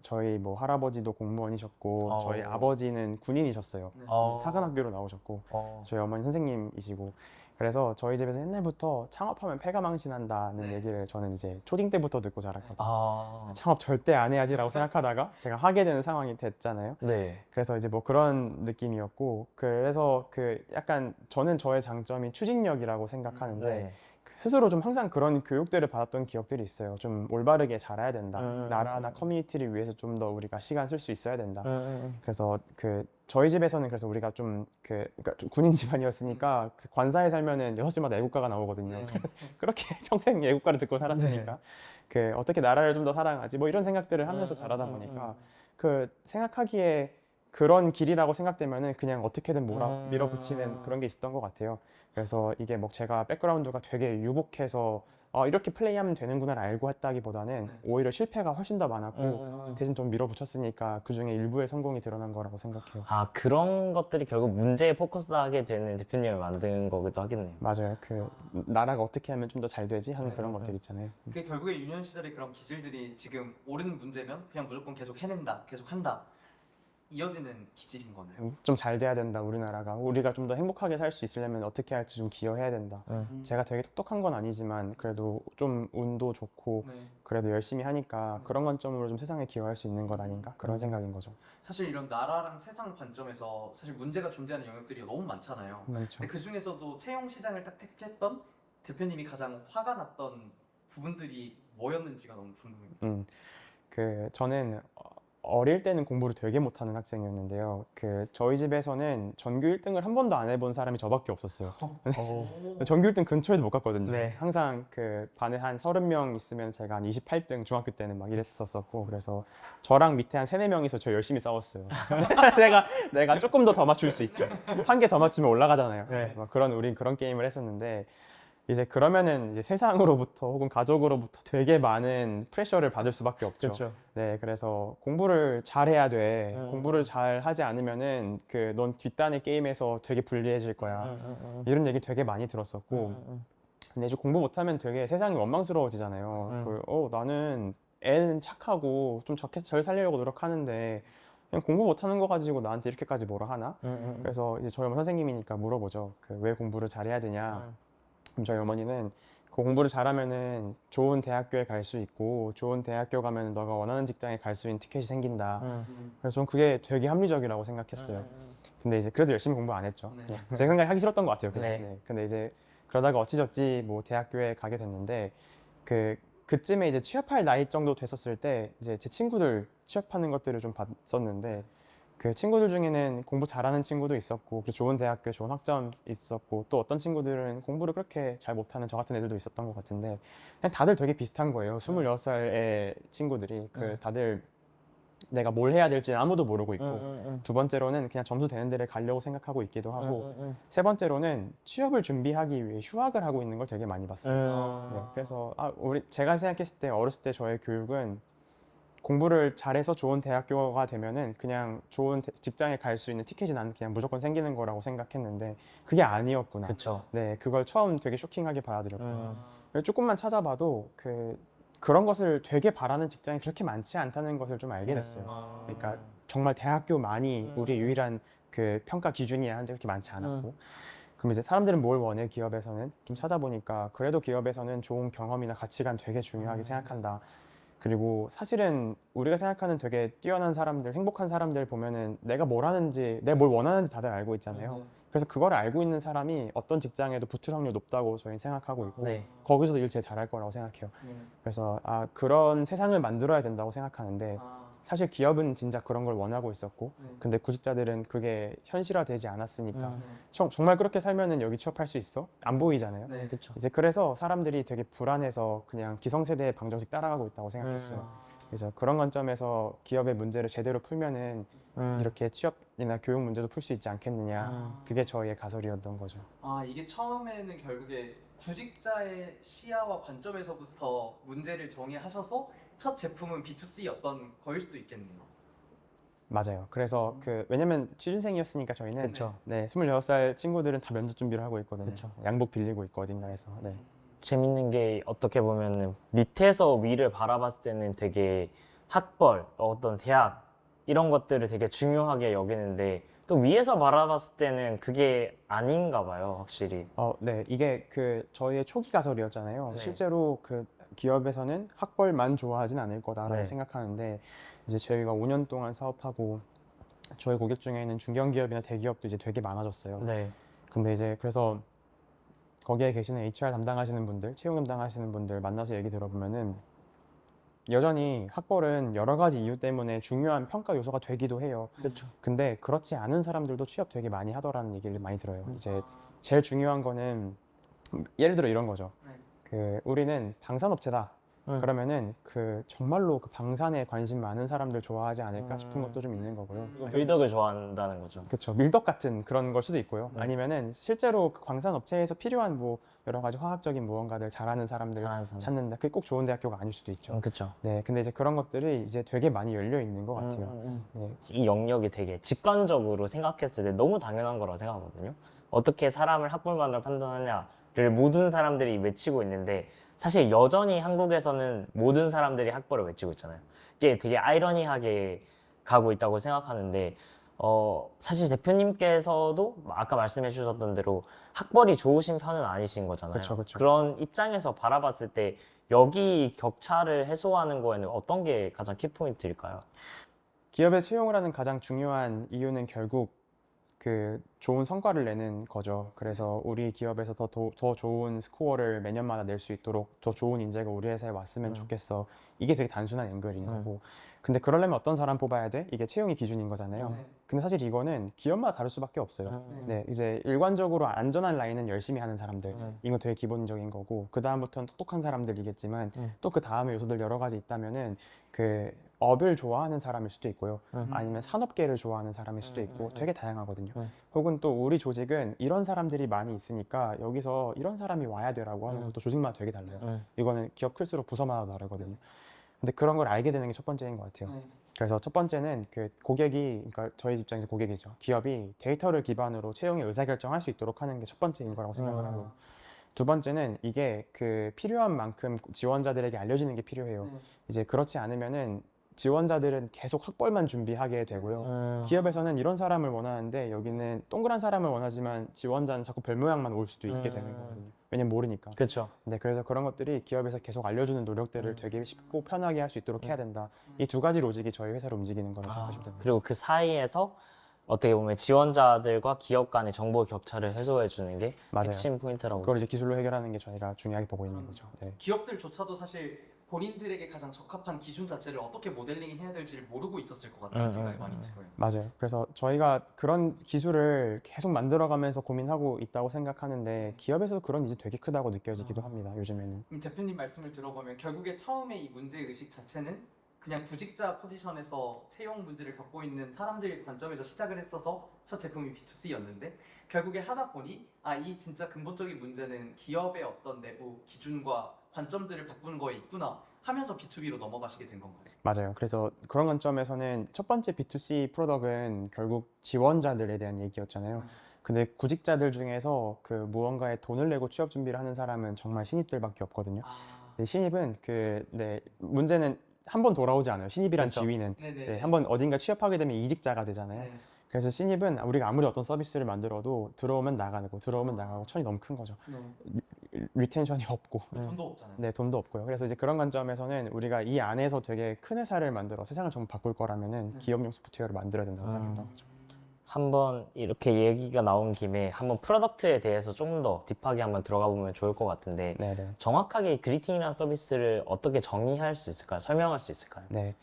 저희 뭐 할아버지도 공무원이셨고 저희 아버지는 군인이셨어요. 사관학교로 나오셨고 저희 어머니 선생님이시고 그래서 저희 집에서 옛날부터 창업하면 패가 망신한다는 얘기를 저는 이제 초딩 때부터 듣고 자랐거든요. 창업 절대 안 해야지라고 생각하다가 제가 하게 되는 상황이 됐잖아요. 네. 그래서 이제 뭐 그런 느낌이었고 그래서 약간 저는 저의 장점이 추진력이라고 생각하는데 네. 스스로 좀 항상 그런 교육들을 받았던 기억들이 있어요. 좀 올바르게 잘해야 된다. 나라나 커뮤니티를 위해서 좀 더 우리가 시간 쓸 수 있어야 된다. 그래서 저희 집에서는 그래서 우리가 그러니까 좀 군인 집안이었으니까 관사에 살면은 6시마다 애국가가 나오거든요. 그렇게 평생 애국가를 듣고 살았으니까 어떻게 나라를 좀 더 사랑하지 뭐 이런 생각들을 하면서 자라다 보니까 생각하기에 그런 길이라고 생각되면은 그냥 어떻게든 밀어붙이는 그런 게 있었던 것 같아요. 그래서 이게 뭐 제가 백그라운드가 되게 유복해서 이렇게 플레이하면 되는구나를 알고 했다기보다는 네. 오히려 실패가 훨씬 더 많았고 대신 좀 밀어붙였으니까 그 중에 일부의 성공이 드러난 거라고 생각해요. 아, 그런 것들이 결국 문제에 포커스하게 되는 대표님을 만든 거기도 하겠네요. 맞아요. 그 나라가 어떻게 하면 좀 더 잘 되지 하는 네, 그런 네. 것들 있잖아요. 그게 결국에 유년 시절의 그런 기질들이 지금 옳은 문제면 그냥 무조건 계속 해낸다, 계속 한다 이어지는 기질인 거네요. 좀 잘 돼야 된다 우리나라가. 우리가 좀 더 행복하게 살 수 있으려면 어떻게 할지 좀 기여해야 된다. 제가 되게 똑똑한 건 아니지만 그래도 좀 운도 좋고 네. 그래도 열심히 하니까 그런 관점으로 좀 세상에 기여할 수 있는 것 아닌가 그런 생각인 거죠. 사실 이런 나라랑 세상 관점에서 사실 문제가 존재하는 영역들이 너무 많잖아요. 그렇죠. 근데 그 중에서도 채용 시장을 딱 택했던 대표님이 가장 화가 났던 부분들이 뭐였는지가 너무 궁금해요. 저는 어릴 때는 공부를 되게 못하는 학생이었는데요. 저희 집에서는 전교 1등을 한 번도 안 해본 사람이 저밖에 없었어요. 전교 1등 근처에도 못 갔거든요. 네. 항상 반에 한 30명 있으면 제가 한 28등 중학교 때는 막 이랬었고 그래서 저랑 밑에 한 3, 4명이서 저 열심히 싸웠어요. 내가 조금 더 맞출 수 있어. 한 개 더 맞추면 올라가잖아요. 네. 우린 그런 게임을 했었는데 이제 그러면은 이제 세상으로부터 혹은 가족으로부터 되게 많은 프레셔를 받을 수밖에 없죠. 그렇죠. 네, 그래서 공부를 잘해야 돼. 음. 공부를 잘 하지 않으면은 넌 뒷단의 게임에서 되게 불리해질 거야. 이런 얘기 되게 많이 들었었고, 근데 이제 공부 못하면 되게 세상이 원망스러워지잖아요. 나는 애는 착하고 좀 잘 살리려고 노력하는데 그냥 공부 못하는 거 가지고 나한테 이렇게까지 뭐라 하나? 그래서 이제 저희 어머니 선생님이니까 물어보죠. 왜 공부를 잘해야 되냐? 그럼 저희 어머니는 공부를 잘하면은 좋은 대학교에 갈 수 있고 좋은 대학교 가면 너가 원하는 직장에 갈 수 있는 티켓이 생긴다. 그래서 저는 그게 되게 합리적이라고 생각했어요. 근데 이제 그래도 열심히 공부 안 했죠. 네. 제 생각이 하기 싫었던 것 같아요. 그냥. 네. 네. 근데 이제 그러다가 어찌저찌 뭐 대학교에 가게 됐는데 그쯤에 이제 취업할 나이 정도 됐었을 때 이제 제 친구들 취업하는 것들을 좀 봤었는데 그 친구들 중에는 공부 잘하는 친구도 있었고 좋은 대학교 좋은 학점 있었고 또 어떤 친구들은 공부를 그렇게 잘 못하는 저 같은 애들도 있었던 것 같은데 그냥 다들 되게 비슷한 거예요. 26살의 친구들이 다들 내가 뭘 해야 될지 아무도 모르고 있고 두 번째로는 그냥 점수 되는 데를 가려고 생각하고 있기도 하고 세 번째로는 취업을 준비하기 위해 휴학을 하고 있는 걸 되게 많이 봤어요. 네, 그래서 제가 생각했을 때 어렸을 때 저의 교육은 공부를 잘해서 좋은 대학교가 되면은 그냥 좋은 직장에 갈 수 있는 티켓이 나는 그냥 무조건 생기는 거라고 생각했는데 그게 아니었구나. 그쵸. 네, 그걸 처음 되게 쇼킹하게 받아들였고 조금만 찾아봐도 그런 것을 되게 바라는 직장이 그렇게 많지 않다는 것을 좀 알게 됐어요. 그러니까 정말 대학교만이 우리의 유일한 평가 기준이야 한데 그렇게 많지 않았고 그럼 이제 사람들은 뭘 원해 기업에서는 좀 찾아보니까 그래도 기업에서는 좋은 경험이나 가치관 되게 중요하게 생각한다. 그리고 사실은 우리가 생각하는 되게 뛰어난 사람들, 행복한 사람들 보면은 내가 뭘 하는지, 내가 뭘 원하는지 다들 알고 있잖아요. 그래서 그거를 알고 있는 사람이 어떤 직장에도 붙을 확률 높다고 저희는 생각하고 있고 네. 거기서도 일 제일 잘할 거라고 생각해요. 그래서 그런 세상을 만들어야 된다고 생각하는데 사실 기업은 진짜 그런 걸 원하고 있었고 근데 구직자들은 그게 현실화되지 않았으니까 정말 그렇게 살면은 여기 취업할 수 있어? 안 보이잖아요. 네. 그쵸. 이제 그래서 사람들이 되게 불안해서 그냥 기성세대의 방정식 따라가고 있다고 생각했어요. 그래서 그런 관점에서 기업의 문제를 제대로 풀면은 이렇게 취업이나 교육 문제도 풀 수 있지 않겠느냐. 그게 저희의 가설이었던 거죠. 이게 처음에는 결국에 구직자의 시야와 관점에서부터 문제를 정의하셔서 첫 제품은 B2C였던 거일 수도 있겠네요. 맞아요. 그래서 왜냐면 취준생이었으니까 저희는 그쵸. 네, 26살 친구들은 다 면접 준비를 하고 있거든요. 그쵸. 양복 빌리고 있고 어딘가에서. 네. 재밌는 게 어떻게 보면 밑에서 위를 바라봤을 때는 되게 학벌, 어떤 대학 이런 것들을 되게 중요하게 여기는데 또 위에서 바라봤을 때는 그게 아닌가 봐요, 확실히. 네. 이게 저희의 초기 가설이었잖아요. 네. 실제로 기업에서는 학벌만 좋아하진 않을 거다라고 네. 생각하는데 이제 저희가 5년 동안 사업하고 저희 고객 중에는 중견기업이나 대기업도 이제 되게 많아졌어요. 네. 근데 이제 그래서 거기에 계시는 HR 담당하시는 분들, 채용 담당하시는 분들 만나서 얘기 들어보면은 여전히 학벌은 여러 가지 이유 때문에 중요한 평가 요소가 되기도 해요. 그렇죠. 근데 그렇지 않은 사람들도 취업 되게 많이 하더라는 얘기를 많이 들어요. 이제 제일 중요한 거는 예를 들어 이런 거죠. 우리는 방산업체다. 그러면은 그 정말로 그 방산에 관심 많은 사람들 좋아하지 않을까 싶은 것도 좀 있는 거고요. 밀덕을 좋아한다는 거죠. 그렇죠. 밀덕 같은 그런 걸 수도 있고요. 네. 아니면은 실제로 그 광산 업체에서 필요한 뭐 여러 가지 화학적인 무언가들 잘하는 사람들 잘하는 사람. 찾는다. 그게 꼭 좋은 대학교가 아닐 수도 있죠. 그쵸. 네, 근데 이제 그런 것들이 이제 되게 많이 열려 있는 것 같아요. 네. 이 영역이 되게 직관적으로 생각했을 때 너무 당연한 거라고 생각하거든요. 어떻게 사람을 학벌만으로 판단하냐를 모든 사람들이 외치고 있는데 사실 여전히 한국에서는 모든 사람들이 학벌을 외치고 있잖아요. 이게 되게 아이러니하게 가고 있다고 생각하는데 사실 대표님께서도 아까 말씀해 주셨던 대로 학벌이 좋으신 편은 아니신 거잖아요. 그쵸, 그쵸. 그런 입장에서 바라봤을 때 여기 격차를 해소하는 거에는 어떤 게 가장 키포인트일까요? 기업에 채용을 하는 가장 중요한 이유는 결국 그 좋은 성과를 내는 거죠. 그래서 우리 기업에서 더 좋은 스코어를 매년마다 낼 수 있도록 더 좋은 인재가 우리 회사에 왔으면 좋겠어. 이게 되게 단순한 연결인 거고. 근데 그러려면 어떤 사람 뽑아야 돼? 이게 채용이 기준인 거잖아요. 네. 근데 사실 이거는 기업마다 다를 수밖에 없어요. 네, 이제 일관적으로 안전한 라인은 열심히 하는 사람들. 이거 되게 기본적인 거고. 그 다음부터는 똑똑한 사람들이겠지만 또 그 다음에 요소들 여러 가지 있다면은 그 업을 좋아하는 사람일 수도 있고요. 아니면 산업계를 좋아하는 사람일 수도 있고 되게 다양하거든요. 혹은 또 우리 조직은 이런 사람들이 많이 있으니까 여기서 이런 사람이 와야 돼라고 하는 것도 조직마다 되게 달라요. 이거는 기업 클수록 부서마다 다르거든요. 근데 그런 걸 알게 되는 게 첫 번째인 것 같아요. 그래서 첫 번째는 그 고객이, 그러니까 저희 입장에서 고객이죠. 기업이 데이터를 기반으로 채용의 의사결정할 수 있도록 하는 게 첫 번째인 거라고 생각을 하고, 두 번째는 이게 그 필요한 만큼 지원자들에게 알려지는 게 필요해요. 이제 그렇지 않으면은 지원자들은 계속 학벌만 준비하게 되고요. 기업에서는 이런 사람을 원하는데 여기는 동그란 사람을 원하지만 지원자는 자꾸 별 모양만 올 수도 있게 되는 거거든요. 왜냐면 모르니까. 그렇죠. 네, 그래서 그런 것들이 기업에서 계속 알려주는 노력들을 되게 쉽고 편하게 할 수 있도록 해야 된다. 이 두 가지 로직이 저희 회사를 움직이는 거라고 생각하시면 됩니다. 그리고 그 사이에서 어떻게 보면 지원자들과 기업 간의 정보 격차를 해소해 주는 게 맞아요. 핵심 포인트라고. 그걸 이제 기술로 해결하는 게 저희가 중요하게 보고 있는 거죠. 네. 기업들조차도 사실 본인들에게 가장 적합한 기준 자체를 어떻게 모델링 해야 될지를 모르고 있었을 것 같다는 생각이 많이 들어요. 맞아요. 그래서 저희가 그런 기술을 계속 만들어가면서 고민하고 있다고 생각하는데 기업에서도 그런 니즈 되게 크다고 느껴지기도 합니다. 요즘에는. 대표님 말씀을 들어보면 결국에 처음에 이 문제 의식 자체는 그냥 구직자 포지션에서 채용 문제를 겪고 있는 사람들 관점에서 시작을 했어서 첫 제품이 B2C였는데 결국에 하다 보니 이 진짜 근본적인 문제는 기업의 어떤 내부 기준과 관점들을 바꾸는 거에 있구나 하면서 B2B로 넘어가시게 된 건가요? 맞아요. 그래서 그런 관점에서는 첫 번째 B2C 프로덕은 결국 지원자들에 대한 얘기였잖아요. 근데 구직자들 중에서 그 무언가에 돈을 내고 취업 준비를 하는 사람은 정말 신입들밖에 없거든요. 근데 신입은 문제는 한 번 돌아오지 않아요. 신입이란 그렇죠. 지위는. 네네. 네, 한번 어딘가 취업하게 되면 이직자가 되잖아요. 네. 그래서 신입은 우리가 아무리 어떤 서비스를 만들어도 들어오면 나가고 들어오면 나가고 천이 너무 큰 거죠. 리텐션이 없고. 돈도 없잖아요. 네, 돈도 없고요. 그래서 이제 그런 관점에서는 우리가 이 안에서 되게 큰 회사를 만들어 세상을 전부 바꿀 거라면은 기업용 소프트웨어를 만들어야 된다고 생각했던 거죠. 한번 이렇게 얘기가 나온 김에 한번 프로덕트에 대해서 좀 더 딥하게 한번 들어가 보면 좋을 것 같은데 네네. 정확하게 그리팅이라는 서비스를 어떻게 정의할 수 있을까요? 설명할 수 있을까요? 네.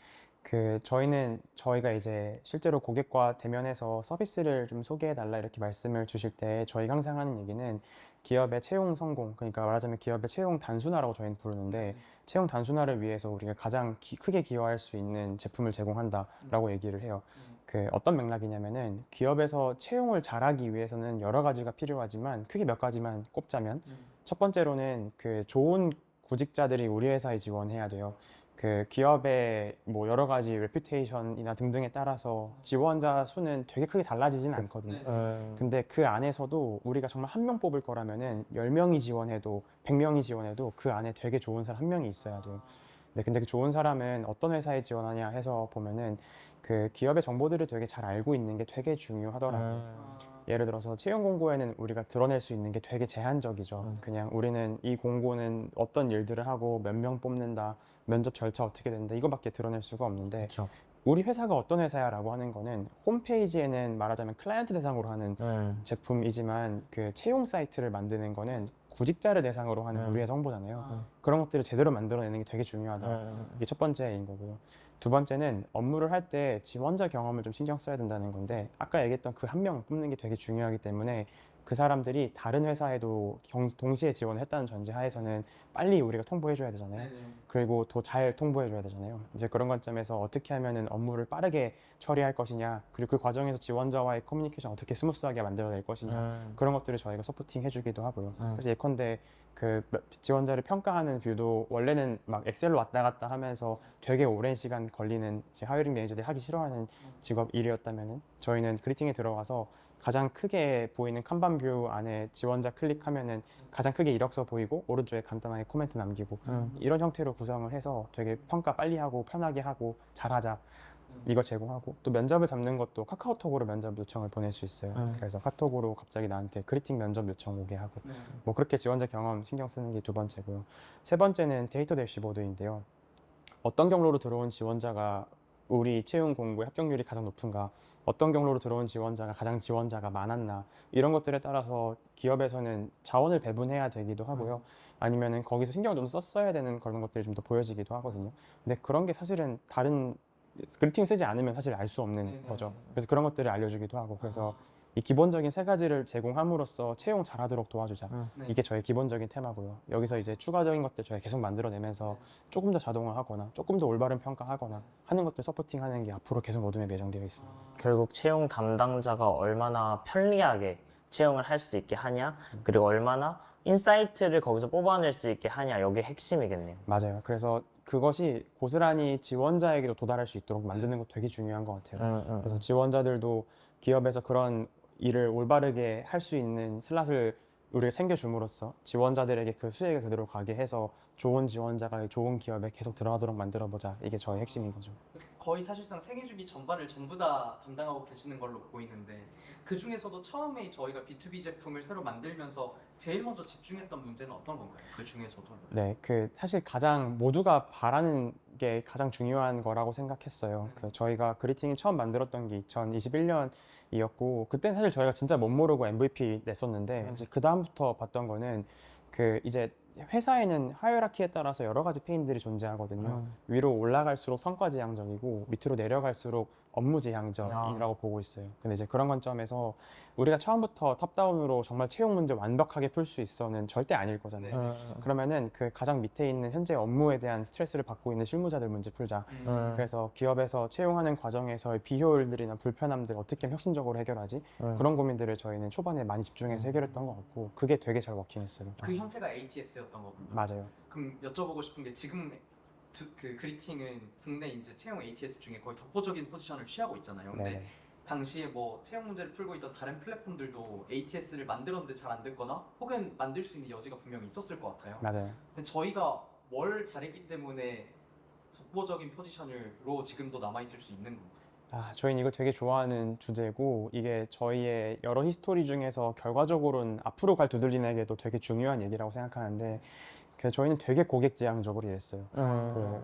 저희가 이제 실제로 고객과 대면해서 서비스를 좀 소개해달라 이렇게 말씀을 주실 때 저희가 항상 하는 얘기는 기업의 채용 성공, 그러니까 말하자면 기업의 채용 단순화라고 저희는 부르는데 채용 단순화를 위해서 우리가 가장 크게 기여할 수 있는 제품을 제공한다라고 얘기를 해요. 그 어떤 맥락이냐면은 기업에서 채용을 잘하기 위해서는 여러 가지가 필요하지만 크게 몇 가지만 꼽자면 첫 번째로는 그 좋은 구직자들이 우리 회사에 지원해야 돼요. 그 기업의 뭐 여러 가지 레퓨테이션이나 등등에 따라서 지원자 수는 되게 크게 달라지진 않거든요. 근데 그 안에서도 우리가 정말 한 명 뽑을 거라면은 10명이 지원해도 100명이 지원해도 그 안에 되게 좋은 사람 한 명이 있어야 돼요. 네, 근데 그 좋은 사람은 어떤 회사에 지원하냐 해서 보면은 그 기업의 정보들을 되게 잘 알고 있는 게 되게 중요하더라고요. 예를 들어서 채용 공고에는 우리가 드러낼 수 있는 게 되게 제한적이죠. 그냥 우리는 이 공고는 어떤 일들을 하고 몇 명 뽑는다, 면접 절차 어떻게 된다 이거밖에 드러낼 수가 없는데 그렇죠. 우리 회사가 어떤 회사야라고 하는 거는 홈페이지에는 말하자면 클라이언트 대상으로 하는 제품이지만 그 채용 사이트를 만드는 거는 구직자를 대상으로 하는 우리 회사 홍보잖아요. 그런 것들을 제대로 만들어내는 게 되게 중요하다. 이게 첫 번째인 거고요. 두 번째는 업무를 할 때 지원자 경험을 좀 신경 써야 된다는 건데 아까 얘기했던 그 한 명 뽑는 게 되게 중요하기 때문에 그 사람들이 다른 회사에도 동시에 지원을 했다는 전제 하에서는 빨리 우리가 통보해줘야 되잖아요. 네네. 그리고 더 잘 통보해줘야 되잖아요. 이제 그런 관점에서 어떻게 하면은 업무를 빠르게 처리할 것이냐, 그리고 그 과정에서 지원자와의 커뮤니케이션 어떻게 스무스하게 만들어낼 것이냐, 그런 것들을 저희가 서포팅 해주기도 하고요. 그래서 예컨대 그 지원자를 평가하는 뷰도 원래는 막 엑셀로 왔다 갔다 하면서 되게 오랜 시간 걸리는 이제 하이어링 매니저들이 하기 싫어하는 직업 일이었다면은 저희는 그리팅에 들어가서 가장 크게 보이는 칸반 뷰 안에 지원자 클릭하면은 가장 크게 이력서 보이고 오른쪽에 간단하게 코멘트 남기고 이런 형태로 구성을 해서 되게 평가 빨리 하고 편하게 하고 잘하자 이거 제공하고, 또 면접을 잡는 것도 카카오톡으로 면접 요청을 보낼 수 있어요. 그래서 카톡으로 갑자기 나한테 그리팅 면접 요청 오게 하고 네. 뭐 그렇게 지원자 경험 신경 쓰는 게 두 번째고요. 세 번째는 데이터 대시보드인데요. 어떤 경로로 들어온 지원자가 우리 채용 공고의 합격률이 가장 높은가, 어떤 경로로 들어온 지원자가 가장 지원자가 많았나, 이런 것들에 따라서 기업에서는 자원을 배분해야 되기도 하고요. 아니면은 거기서 신경을 좀 썼어야 되는 그런 것들이 좀 더 보여지기도 하거든요. 근데 그런 게 사실은 다른 그리팅 쓰지 않으면 사실 알 수 없는 네네. 거죠. 그래서 그런 것들을 알려주기도 하고, 그래서 이 기본적인 세 가지를 제공함으로써 채용 잘하도록 도와주자. 네. 이게 저의 기본적인 테마고요. 여기서 이제 추가적인 것들 저희 계속 만들어내면서 조금 더 자동화하거나 조금 더 올바른 평가하거나 하는 것들 서포팅하는 게 앞으로 계속 로드맵에 예정되어 있습니다. 결국 채용 담당자가 얼마나 편리하게 채용을 할 수 있게 하냐, 그리고 얼마나 인사이트를 거기서 뽑아낼 수 있게 하냐, 여기 핵심이겠네요. 맞아요. 그래서 그것이 고스란히 지원자에게도 도달할 수 있도록 만드는 것도 되게 중요한 것 같아요. 그래서 지원자들도 기업에서 그런 일을 올바르게 할 수 있는 슬롯을 우리가 챙겨줌으로써 지원자들에게 그 수혜가 그대로 가게 해서 좋은 지원자가 좋은 기업에 계속 들어가도록 만들어보자. 이게 저의 핵심인 거죠. 거의 사실상 생애주기 전반을 전부 다 담당하고 계시는 걸로 보이는데, 그 중에서도 처음에 저희가 B2B 제품을 새로 만들면서 제일 먼저 집중했던 문제는 어떤 건가요? 그 중에서도? 네, 그 사실 가장 모두가 바라는 게 가장 중요한 거라고 생각했어요. 그 저희가 그리팅이 처음 만들었던 게 2021년이었고, 그때는 사실 저희가 진짜 못 모르고 MVP 냈었는데, 이제 그 다음부터 봤던 거는 그 이제 회사에는 하이어라키에 따라서 여러 가지 페인들이 존재하거든요. 위로 올라갈수록 성과 지향적이고 밑으로 내려갈수록 업무 지향적이라고 보고 있어요. 근데 이제 그런 관점에서 우리가 처음부터 탑다운으로 정말 채용 문제 완벽하게 풀 수 있어는 절대 아닐 거잖아요. 그러면은 그 가장 밑에 있는 현재 업무에 대한 스트레스를 받고 있는 실무자들 문제 풀자. 그래서 기업에서 채용하는 과정에서의 비효율들이나 불편함들 어떻게 하면 혁신적으로 해결하지? 그런 고민들을 저희는 초반에 많이 집중해서 해결했던 것 같고, 그게 되게 잘 워킹했어요. 그 형태가 ATS였던 거군요. 맞아요. 그럼 여쭤보고 싶은 게, 지금 그 그리팅은 국내 이제 채용 ATS 중에 거의 독보적인 포지션을 취하고 있잖아요. 근데 네네. 당시에 뭐 채용 문제를 풀고 있던 다른 플랫폼들도 ATS를 만들었는데 잘 안 됐거나 혹은 만들 수 있는 여지가 분명히 있었을 것 같아요. 맞아요. 근데 저희가 뭘 잘했기 때문에 독보적인 포지션으로 지금도 남아있을 수 있는 건가요? 저희는 이거 되게 좋아하는 주제고, 이게 저희의 여러 히스토리 중에서 결과적으로는 앞으로 갈 두들린에게도 되게 중요한 얘기라고 생각하는데, 그래서 저희는 되게 고객 지향적으로 일했어요.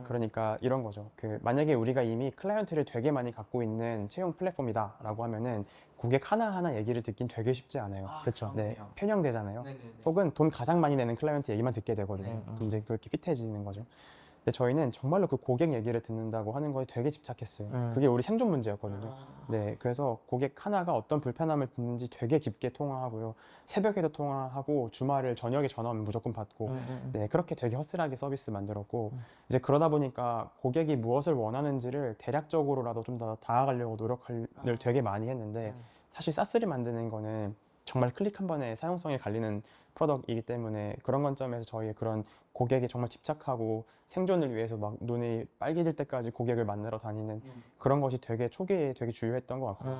그러니까 이런 거죠. 만약에 우리가 이미 클라이언트를 되게 많이 갖고 있는 채용 플랫폼이다라고 하면은 고객 하나하나 얘기를 듣긴 되게 쉽지 않아요. 그쵸. 네, 그렇네요. 편향되잖아요. 네네네. 혹은 돈 가장 많이 내는 클라이언트 얘기만 듣게 되거든요. 그럼 이제 그렇게 핏해지는 거죠. 근데 저희는 정말로 그 고객 얘기를 듣는다고 하는 거에 되게 집착했어요. 그게 우리 생존 문제였거든요. 네, 그래서 고객 하나가 어떤 불편함을 듣는지 되게 깊게 통화하고요. 새벽에도 통화하고 주말을 저녁에 전화 오면 무조건 받고, 네, 그렇게 되게 허슬하게 서비스 만들었고, 이제 그러다 보니까 고객이 무엇을 원하는지를 대략적으로라도 좀 더 다가가려고 노력을 되게 많이 했는데, 사실 사스를 만드는 거는 정말 클릭 한 번에 사용성에 갈리는 프로덕트이기 때문에, 그런 관점에서 저희의 그런 고객에 정말 집착하고 생존을 위해서 막 눈이 빨개질 때까지 고객을 만나러 다니는 그런 것이 되게 초기에 되게 주요했던 것 같고,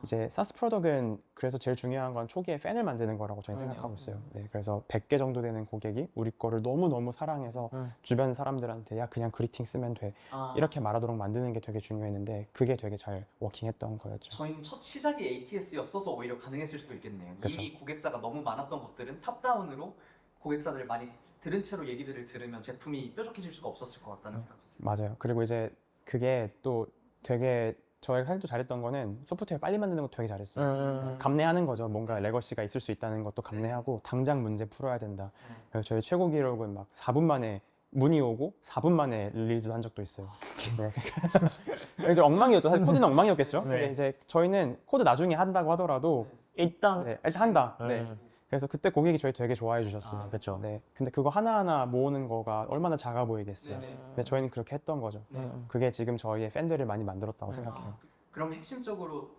이제 사스 프로덕트는 그래서 제일 중요한 건 초기에 팬을 만드는 거라고 저는 생각하고 있어요. 네, 그래서 100개 정도 되는 고객이 우리 거를 너무너무 사랑해서 주변 사람들한테 야 그냥 그리팅 쓰면 돼 이렇게 말하도록 만드는 게 되게 중요했는데, 그게 되게 잘 워킹했던 거였죠. 저희는 첫 시작이 ATS였어서 오히려 가능했을 수도 있겠네요. 그쵸. 이미 고객사가 너무 많았던 것들은 탑다운으로 고객사들을 많이 들은 채로 얘기들을 들으면 제품이 뾰족해질 수가 없었을 것 같다는 생각도 듭니다. 맞아요. 그리고 이제 그게 또 되게 저희가 사실 또 잘했던 거는 소프트웨어 빨리 만드는 것도 되게 잘했어요. 감내하는 거죠. 뭔가 레거시가 있을 수 있다는 것도 감내하고 당장 문제 풀어야 된다. 그래서 저희 최고 기록은 막 4분 만에 문의 오고 4분 만에 릴리즈도 한 적도 있어요. 네. 좀 엉망이었죠. 사실 코드는 엉망이었겠죠. 근데 이제 저희는 코드 나중에 한다고 하더라도 일단 네, 일단 한다. 네. 그래서 그때 고객이 저희 되게 좋아해 주셨어요. 아, 그쵸. 네. 근데 그거 하나하나 모으는 거가 얼마나 작아 보이겠어요. 네네. 근데 저희는 그렇게 했던 거죠. 네. 그게 지금 저희의 팬들을 많이 만들었다고 생각해요. 그럼 핵심적으로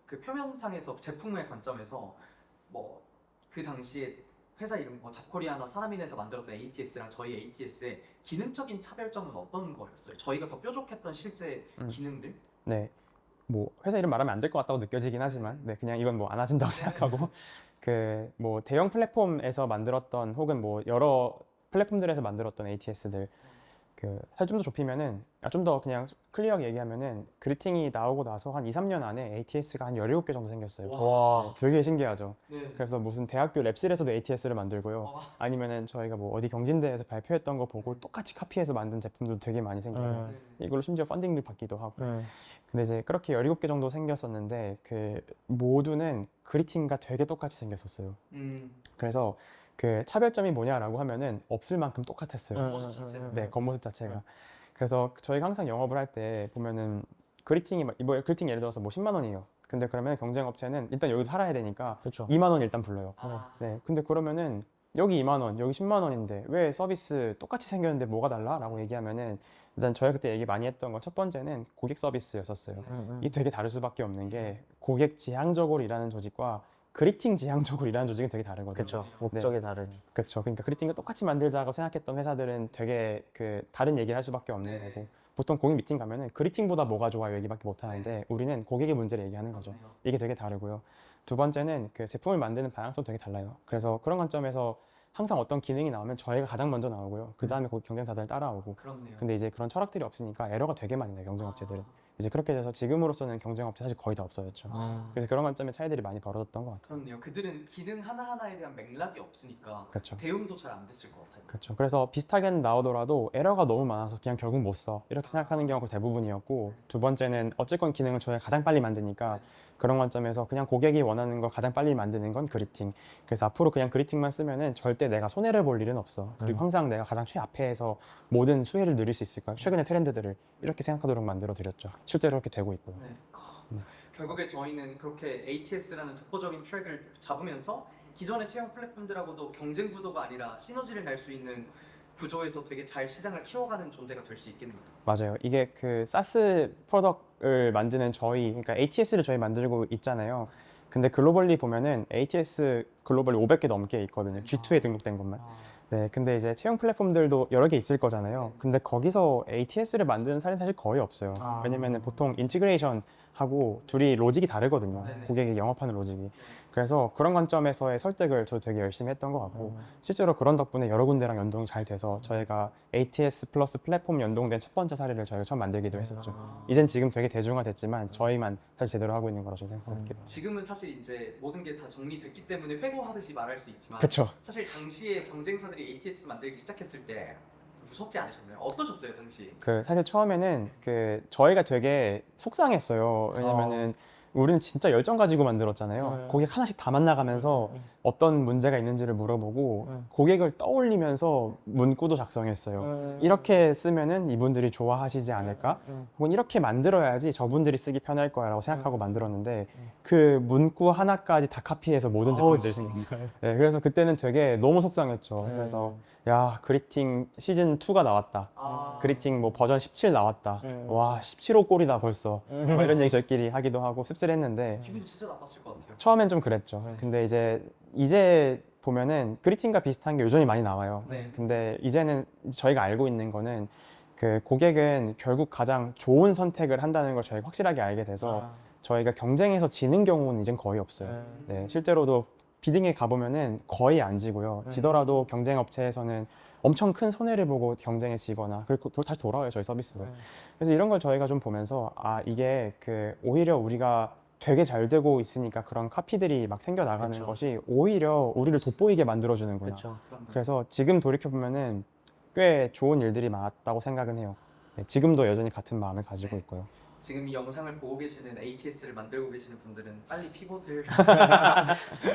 그 표면상에서 제품의 관점에서 뭐 그 당시에 회사 이름 뭐 잡코리아나 사람인에서 만들었던 ATS랑 저희 ATS의 기능적인 차별점은 어떤 거였어요? 저희가 더 뾰족했던 실제 기능들? 네. 뭐 회사 이름 말하면 안 될 것 같다고 느껴지긴 하지만 네, 그냥 이건 뭐 안 하신다고 생각하고 그 뭐 대형 플랫폼에서 만들었던 혹은 뭐 여러 플랫폼들에서 만들었던 ATS들 그 사실 좀 더 좁히면은 좀 더 그냥 클리어하게 얘기하면은 그리팅이 나오고 나서 한 2, 3년 안에 ATS가 한 17개 정도 생겼어요. 와. 되게 신기하죠. 네. 그래서 무슨 대학교 랩실에서도 ATS를 만들고요. 와. 아니면은 저희가 뭐 어디 경진대에서 발표했던 거 보고 똑같이 카피해서 만든 제품도 되게 많이 생겨요. 네. 이걸로 심지어 펀딩도 받기도 하고. 근데 이제 그렇게 17개 정도 생겼었는데 그 모두는 그리팅과 되게 똑같이 생겼었어요. 그래서 그 차별점이 뭐냐라고 하면은 없을 만큼 똑같았어요. 모습 자체는. 네, 겉모습 자체가. 그래서 저희가 항상 영업을 할 때 보면은 그리팅이 뭐 그리팅 예를 들어서 뭐 10만 원이에요. 근데 그러면 경쟁 업체는 일단 여기도 살아야 되니까 그렇죠. 2만 원 일단 불러요. 아. 네, 근데 그러면은 여기 2만 원, 여기 10만 원인데 왜 서비스 똑같이 생겼는데 뭐가 달라? 라고 얘기하면은 일단 저희가 그때 얘기 많이 했던 건 첫 번째는 고객 서비스였었어요. 이 되게 다를 수밖에 없는 게 고객 지향적으로 일하는 조직과 그리팅 지향적으로 일하는 조직은 되게 다르거든요. 그렇죠. 목적이 다른. 그렇죠. 그러니까 그리팅을 똑같이 만들자고 생각했던 회사들은 되게 그 다른 얘기를 할 수밖에 없는 네. 거고 보통 고객 미팅 가면은 그리팅보다 뭐가 좋아요 얘기밖에 못 하는데 우리는 고객의 문제를 얘기하는 거죠. 그렇네요. 이게 되게 다르고요. 두 번째는 그 제품을 만드는 방향성도 되게 달라요. 그래서 그런 관점에서 항상 어떤 기능이 나오면 저희가 가장 먼저 나오고요. 그 다음에 경쟁사들 따라오고. 그렇네요. 근데 이제 그런 철학들이 없으니까 에러가 되게 많이 나요, 경쟁업체들은. 이제 그렇게 돼서 지금으로서는 경쟁업체 사실 거의 다 없어졌죠. 그래서 그런 관점의 차이들이 많이 벌어졌던 것 같아요. 그렇네요. 그들은 기능 하나하나에 대한 맥락이 없으니까 그렇죠. 대응도 잘 안 됐을 것 같아요. 그렇죠. 그래서 비슷하게 나오더라도 에러가 너무 많아서 그냥 결국 못 써. 이렇게 생각하는 경우가 대부분이었고 두 번째는 어쨌건 기능을 저희가 가장 빨리 만드니까 그런 관점에서 그냥 고객이 원하는 걸 가장 빨리 만드는 건 그리팅. 그래서 앞으로 그냥 그리팅만 쓰면은 절대 내가 손해를 볼 일은 없어. 그리고 항상 내가 가장 최앞에서 모든 수혜를 누릴 수 있을 거야. 최근의 트렌드들을 이렇게 생각하도록 만들어 드렸죠. 실제로 그렇게 되고 있고요. 네. 결국에 저희는 그렇게 ATS라는 독보적인 트랙을 잡으면서 기존의 채용 플랫폼들하고도 경쟁 구도가 아니라 시너지를 낼 수 있는 구조에서 되게 잘 시장을 키워가는 존재가 될 수 있겠네요. 맞아요. 이게 그 사스 프로덕트를 만드는 저희, 그러니까 ATS를 저희 만들고 있잖아요. 근데 글로벌리 보면은 ATS 글로벌리 500개 넘게 있거든요. G2에 등록된 것만. 네, 근데 이제 채용 플랫폼들도 여러 개 있을 거잖아요. 근데 거기서 ATS를 만드는 사례는 사실 거의 없어요. 왜냐면은 보통 인티그레이션 하고 둘이 로직이 다르거든요. 네네. 고객이 영업하는 로직이. 그래서 그런 관점에서의 설득을 저도 되게 열심히 했던 것 같고 실제로 그런 덕분에 여러 군데랑 연동이 잘 돼서 저희가 ATS 플러스 플랫폼 연동된 첫 번째 사례를 저희가 처음 만들기도 했었죠. 이젠 지금 되게 대중화됐지만 저희만 사실 제대로 하고 있는 거라고 저는 생각합니다. 지금은 사실 이제 모든 게 다 정리됐기 때문에 회고하듯이 말할 수 있지만 그쵸. 사실 당시에 경쟁사들이 ATS 만들기 시작했을 때 무섭지 않으셨나요? 어떠셨어요 당시? 그 사실 처음에는 그 저희가 되게 속상했어요. 왜냐면은 우리는 진짜 열정 가지고 만들었잖아요. 고객 하나씩 다 만나가면서 어떤 문제가 있는지를 물어보고 고객을 떠올리면서 문구도 작성했어요. 이렇게 쓰면은 이분들이 좋아하시지 않을까? 혹은 이렇게 만들어야지 저분들이 쓰기 편할 거야라고 생각하고 만들었는데 그 문구 하나까지 다 카피해서 모든 제품들이 생겼어요. 네, 그래서 그때는 되게 너무 속상했죠. 그래서 야, 그리팅 시즌 2가 나왔다. 그리팅 뭐 버전 17 나왔다. 와, 17호 꼴이다 벌써. 뭐 이런 얘기 저희끼리 하기도 하고 씁쓸했는데 기분이 진짜 나빴을 것 같아요. 처음엔 좀 그랬죠. 근데 이제 보면은 그리팅과 비슷한 게 여전히 많이 나와요. 네. 근데 이제는 저희가 알고 있는 거는 그 고객은 결국 가장 좋은 선택을 한다는 걸 저희가 확실하게 알게 돼서 저희가 경쟁에서 지는 경우는 이젠 거의 없어요. 네, 실제로도 비딩에 가보면은 거의 안 지고요. 지더라도 경쟁 업체에서는 엄청 큰 손해를 보고 경쟁에 지거나 그리고 다시 돌아와요, 저희 서비스로. 그래서 이런 걸 저희가 좀 보면서 아, 이게 그 오히려 우리가 되게 잘 되고 있으니까 그런 카피들이 막 생겨 나가는 그쵸. 것이 오히려 우리를 돋보이게 만들어 주는구나. 그렇죠. 그래서 지금 돌이켜 보면은 꽤 좋은 일들이 많았다고 생각은 해요. 네, 지금도 여전히 같은 마음을 가지고 있고요. 지금 이 영상을 보고 계시는 ATS를 만들고 계시는 분들은 빨리 피봇을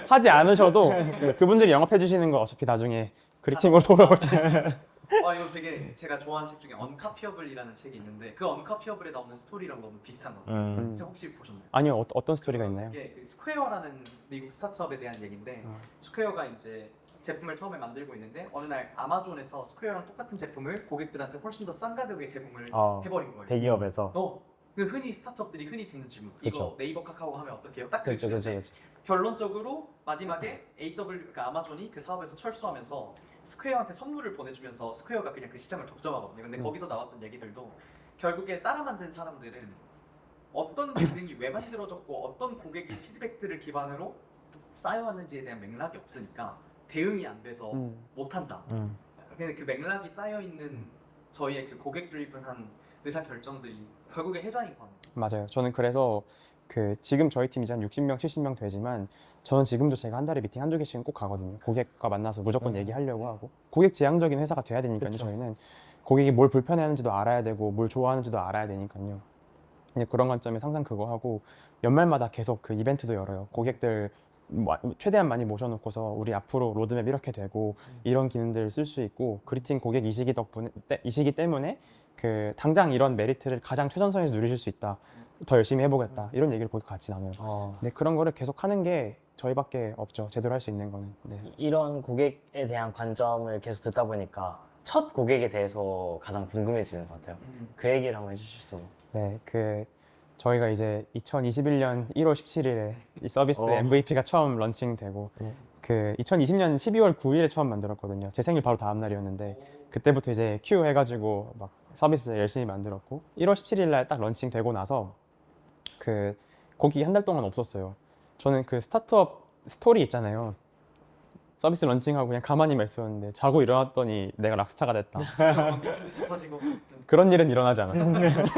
하지 않으셔도 그분들이 영업해 주시는 거 어차피 나중에 그리팅으로 돌아올 때 이거 되게 제가 좋아하는 책 중에 언카피어블이라는 책이 있는데 그 언카피어블에 나오는 스토리랑 너무 비슷한 것 같아요. 제가 혹시 보셨나요? 아니요, 어떤 스토리가 있나요? 이게 그 스퀘어라는 미국 스타트업에 대한 얘기인데 스퀘어가 이제 제품을 처음에 만들고 있는데 어느 날 아마존에서 스퀘어랑 똑같은 제품을 고객들한테 훨씬 더 싼 가격의 제품을 해버린 거예요. 대기업에서. 그 흔히 스타트업들이 흔히 듣는 질문. 그쵸. 이거 네이버 카카오 하면 어떡해요? 딱 그렇죠, 그렇죠. 그렇죠. 결론적으로 마지막에 그러니까 아마존이 그 사업에서 철수하면서 스퀘어한테 선물을 보내주면서 스퀘어가 그냥 그 시장을 독점하거든요. 근데 거기서 나왔던 얘기들도 결국에 따라 만든 사람들은 어떤 기능이 왜 만들어졌고 어떤 고객의 피드백들을 기반으로 쌓여왔는지에 대한 맥락이 없으니까 대응이 안 돼서 못한다. 근데 그 맥락이 쌓여 있는 저희의 그 고객 드리븐한 의사 결정들이 결국에 해자인 거 같아요. 맞아요. 저는 그래서 지금 저희 팀이 이제 한 60명, 70명 되지만 저는 지금도 제가 한 달에 미팅 한두 개씩은 꼭 가거든요. 고객과 만나서 무조건 얘기하려고 하고 고객 지향적인 회사가 돼야 되니까요. 그쵸. 저희는 고객이 뭘 불편해하는지도 알아야 되고 뭘 좋아하는지도 알아야 되니까요. 이제 그런 관점에서 항상 그거 하고 연말마다 계속 그 이벤트도 열어요. 고객들 최대한 많이 모셔놓고서 우리 앞으로 로드맵 이렇게 되고 이런 기능들을 쓸 수 있고 그리팅 고객 이 시기 때문에 그 당장 이런 메리트를 가장 최전선에서 누리실 수 있다. 더 열심히 해보겠다. 이런 얘기를 고객 같이 나눠요. 네, 그런 거를 계속 하는 게 저희밖에 없죠. 제대로 할 수 있는 거는. 네. 이런 고객에 대한 관점을 계속 듣다 보니까 첫 고객에 대해서 가장 궁금해지는 것 같아요. 그 얘기를 한번 해주실 수 있나요? 네, 저희가 이제 2021년 1월 17일에 이 서비스 어. MVP가 처음 런칭되고 그 2020년 12월 9일에 처음 만들었거든요. 제 생일 바로 다음 날이었는데 그때부터 이제 큐 해가지고 막 서비스 열심히 만들었고 1월 17일 날 딱 런칭되고 나서 그 거기 한 달 동안 없었어요. 저는 그 스타트업 스토리 있잖아요. 서비스 런칭하고 그냥 가만히만 있었는데 자고 일어났더니 내가 락스타가 됐다. 미친 듯이 터지고 그런 일은 일어나지 않았어요.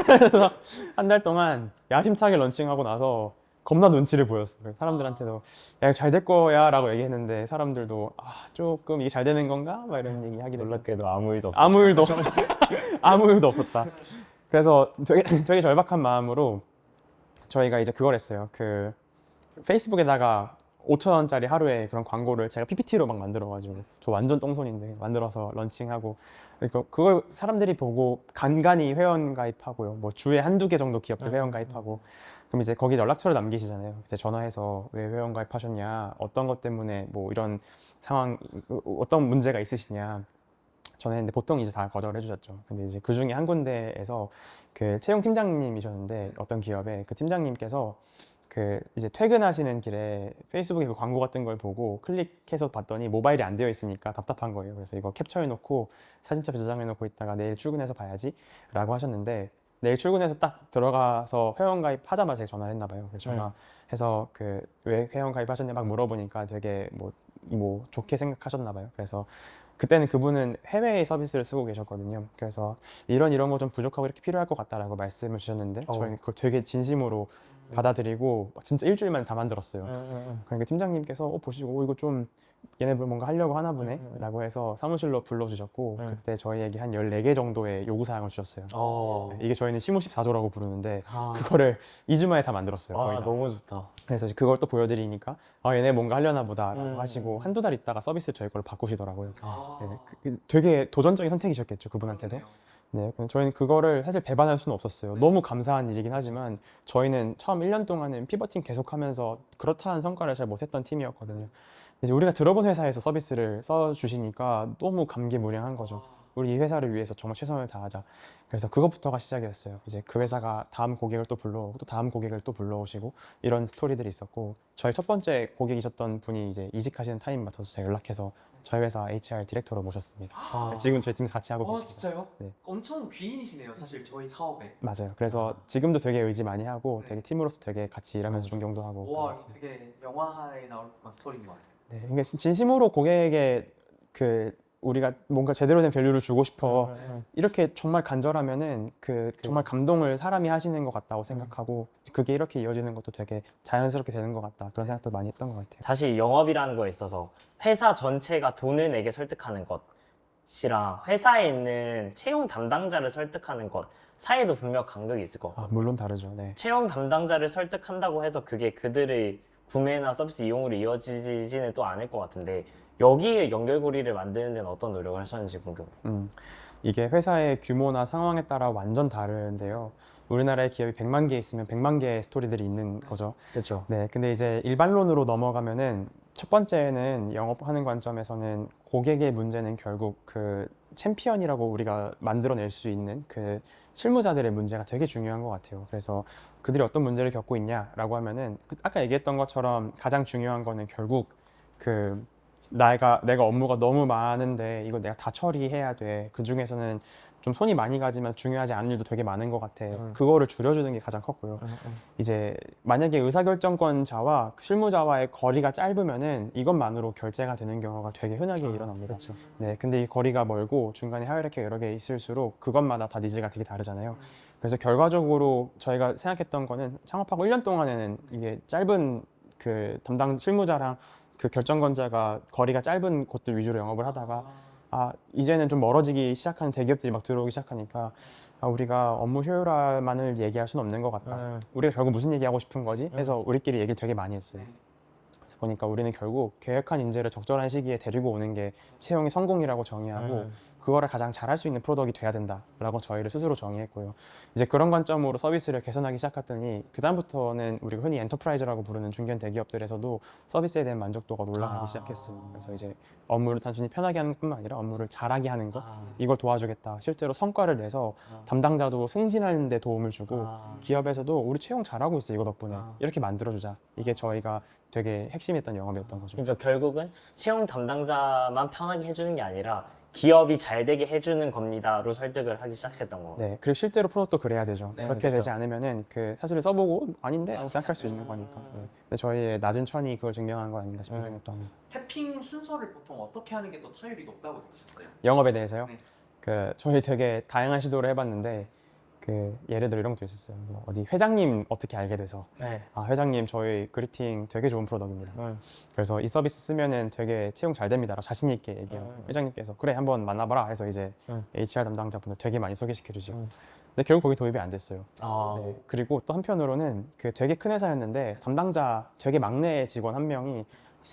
그래서 한 달 동안 야심차게 런칭하고 나서 겁나 눈치를 보였어요. 사람들한테도 야, 잘 될 거야 라고 얘기했는데 사람들도 조금 이게 잘 되는 건가? 막 이런 얘기 하기도 했어요. 놀랍게도 아무 일도 없어요. 아무 일도 아무 일도 없었다. 그래서 되게 절박한 마음으로 저희가 이제 그걸 했어요. 그 페이스북에다가 5,000원짜리 하루에 그런 광고를 제가 PPT로 막 만들어가지고 저 완전 똥손인데 만들어서 런칭하고 그걸 사람들이 보고 간간히 회원 가입하고요. 뭐 주에 한두 개 정도 기업들 회원 가입하고 그럼 이제 거기 연락처를 남기시잖아요. 그때 전화해서 왜 회원 가입하셨냐, 어떤 것 때문에 뭐 이런 상황, 어떤 문제가 있으시냐 전화했는데 보통 이제 다 거절해 주셨죠. 근데 이제 그 중에 한 군데에서 그 채용 팀장님이셨는데 어떤 기업에 그 팀장님께서 그 이제 퇴근하시는 길에 페이스북에 그 광고 같은 걸 보고 클릭해서 봤더니 모바일이 안 되어 있으니까 답답한 거예요. 그래서 이거 capture 해놓고 사진첩 저장해놓고 있다가 내일 출근해서 봐야지 라고 하셨는데 내일 출근해서 딱 들어가서 회원 가입하자마자 제가 전화를 했나 봐요. 그래서 전화해서 그 왜 회원 가입하셨냐 막 물어보니까 되게 뭐 좋게 생각하셨나 봐요. 그래서 그때는 그분은 해외 서비스를 쓰고 계셨거든요. 그래서 이런 거 좀 부족하고 이렇게 필요할 것 같다라고 말씀을 주셨는데 저희는 그걸 되게 진심으로 받아들이고 진짜 일주일만에 다 만들었어요. 그러니까 팀장님께서 보시고 이거 좀 얘네 뭔가 하려고 하나 보네 라고 해서 사무실로 불러주셨고 그때 저희에게 한 14개 정도의 요구사항을 주셨어요. 이게 저희는 시무14조라고 부르는데 그거를 2주 만에 다 만들었어요. 거의 다. 너무 좋다. 그래서 이제 그걸 또 보여드리니까 얘네 뭔가 하려나 보다 라고 하시고 한두 달 있다가 서비스 저희 걸로 바꾸시더라고요. 네, 되게 도전적인 선택이셨겠죠, 그분한테도. 그러네요. 네, 근데 저희는 그거를 사실 배반할 수는 없었어요. 너무 감사한 일이긴 하지만 저희는 처음 1년 동안은 피벗팅 계속하면서 그렇다는 성과를 잘 못했던 팀이었거든요. 이제 우리가 들어본 회사에서 서비스를 써주시니까 너무 감개무량한 거죠. 우리 이 회사를 위해서 정말 최선을 다하자. 그래서 그것부터가 시작이었어요. 이제 그 회사가 다음 고객을 또 불러오고 또 다음 고객을 또 불러오시고 이런 스토리들이 있었고 저희 첫 번째 고객이셨던 분이 이제 이직하시는 타임 맞춰서 제가 연락해서 저희 회사 HR 디렉터로 모셨습니다. 지금 저희 팀에서 같이 하고 계십니다. 진짜요? 네. 엄청 귀인이시네요, 사실 저희 사업에. 맞아요. 그래서 지금도 되게 의지 많이 하고 되게 팀으로서 되게 같이 일하면서 존경도 하고. 와, 이거 되게 영화에 나올 만한 스토리인 것 같아요. 네, 그러니까 진심으로 고객에게 우리가 뭔가 제대로 된 밸류를 주고 싶어 이렇게 정말 간절하면은 정말 감동을 사람이 하시는 것 같다고 생각하고 그게 이렇게 이어지는 것도 되게 자연스럽게 되는 것 같다 그런 생각도 많이 했던 것 같아요. 사실 영업이라는 거에 있어서 회사 전체가 돈을 내게 설득하는 것이랑 회사에 있는 채용 담당자를 설득하는 것 사이에도 분명 간극이 있을 것 같아요. 물론 다르죠. 네. 채용 담당자를 설득한다고 해서 그게 그들의 구매나 서비스 이용으로 이어지지는 또 않을 것 같은데 여기에 연결고리를 만드는 데는 어떤 노력을 하셨는지 궁금해요. 이게 회사의 규모나 상황에 따라 완전 다른데요. 우리나라의 기업이 100만 개 있으면 100만 개의 스토리들이 있는 거죠. 그렇죠. 네, 근데 이제 일반론으로 넘어가면은 첫 번째는 영업하는 관점에서는 고객의 문제는 결국 그 챔피언이라고 우리가 만들어낼 수 있는 그 실무자들의 문제가 되게 중요한 것 같아요. 그래서 그들이 어떤 문제를 겪고 있냐라고 하면은 아까 얘기했던 것처럼 가장 중요한 거는 결국 그 내가 업무가 너무 많은데 이걸 내가 다 처리해야 돼. 그 중에서는 좀 손이 많이 가지만 중요하지 않은 일도 되게 많은 것 같아. 그거를 줄여주는 게 가장 컸고요. 이제 만약에 의사결정권자와 실무자와의 거리가 짧으면은 이것만으로 결제가 되는 경우가 되게 흔하게 일어납니다. 그렇죠. 네, 근데 이 거리가 멀고 중간에 하이라키가 여러 개 있을수록 그것마다 다 니즈가 되게 다르잖아요. 그래서 결과적으로 저희가 생각했던 거는 창업하고 1년 동안에는 이게 짧은 그 담당 실무자랑 그 결정권자가 거리가 짧은 곳들 위주로 영업을 하다가 이제는 좀 멀어지기 시작하는 대기업들이 막 들어오기 시작하니까 우리가 업무 효율화만을 얘기할 수는 없는 것 같다. 우리가 결국 무슨 얘기하고 싶은 거지? 해서 우리끼리 얘기를 되게 많이 했어요. 그래서 보니까 우리는 결국 계획한 인재를 적절한 시기에 데리고 오는 게 채용의 성공이라고 정의하고 그거를 가장 잘할 수 있는 프로덕이 돼야 된다라고 저희를 스스로 정의했고요. 이제 그런 관점으로 서비스를 개선하기 시작했더니 그다음부터는 우리가 흔히 엔터프라이즈라고 부르는 중견 대기업들에서도 서비스에 대한 만족도가 올라가기 시작했어요. 그래서 이제 업무를 단순히 편하게 하는 뿐만 아니라 업무를 잘하게 하는 것 이걸 도와주겠다. 실제로 성과를 내서 담당자도 승진하는 데 도움을 주고 기업에서도 우리 채용 잘하고 있어 이거 덕분에 이렇게 만들어주자. 이게 저희가 되게 핵심이었던 영업이었던 거죠. 그러니까 결국은 채용 담당자만 편하게 해주는 게 아니라 기업이 잘 되게 해주는 겁니다로 설득을 하기 시작했던 거. 네, 그리고 실제로 프로덕트도 그래야 되죠. 네, 그렇게 그렇죠. 되지 않으면은 그 사실을 써보고 아닌데 라고 생각할 수 있는 거니까. 네. 근데 저희의 낮은 천이 그걸 증명한 건 아닌가 싶은 생각도 합니다. 태핑 순서를 보통 어떻게 하는 게 더 타율이 높다고 느끼셨어요? 영업에 대해서요? 네. 그 저희 되게 다양한 시도를 해봤는데 그 예를 들어 이런 것도 있었어요. 뭐 어디 회장님 어떻게 알게 돼서 네. 회장님 저희 그리팅 되게 좋은 프로덕트입니다. 그래서 이 서비스 쓰면은 되게 채용 잘 됩니다라고 자신 있게 얘기해요. 회장님께서 그래 한번 만나봐라 해서 이제 HR 담당자분들 되게 많이 소개시켜 주시고 근데 결국 거기 도입이 안 됐어요. 네, 그리고 또 한편으로는 그 되게 큰 회사였는데 담당자 되게 막내 직원 한 명이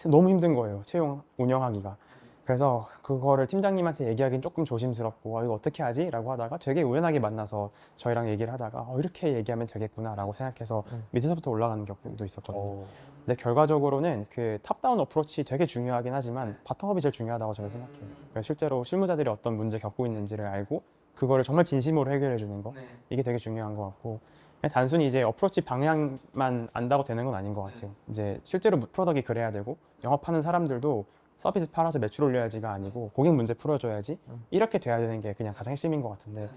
너무 힘든 거예요. 채용 운영하기가. 그래서 그거를 팀장님한테 얘기하기는 조금 조심스럽고 이거 어떻게 하지? 라고 하다가 되게 우연하게 만나서 저희랑 얘기를 하다가 이렇게 얘기하면 되겠구나 라고 생각해서 밑에서부터 올라가는 경우도 있었거든요. 근데 결과적으로는 그 탑다운 어프로치 되게 중요하긴 하지만 바텀업이 제일 중요하다고 저는 생각해요. 그래서 실제로 실무자들이 어떤 문제 겪고 있는지를 알고 그거를 정말 진심으로 해결해 주는 거 네. 이게 되게 중요한 것 같고 그냥 단순히 이제 어프로치 방향만 안다고 되는 건 아닌 것 같아요. 이제 실제로 프로덕이 그래야 되고 영업하는 사람들도 서비스 팔아서 매출 올려야지가 아니고 고객 문제 풀어줘야지 이렇게 돼야 되는 게 그냥 가장 핵심인 것 같은데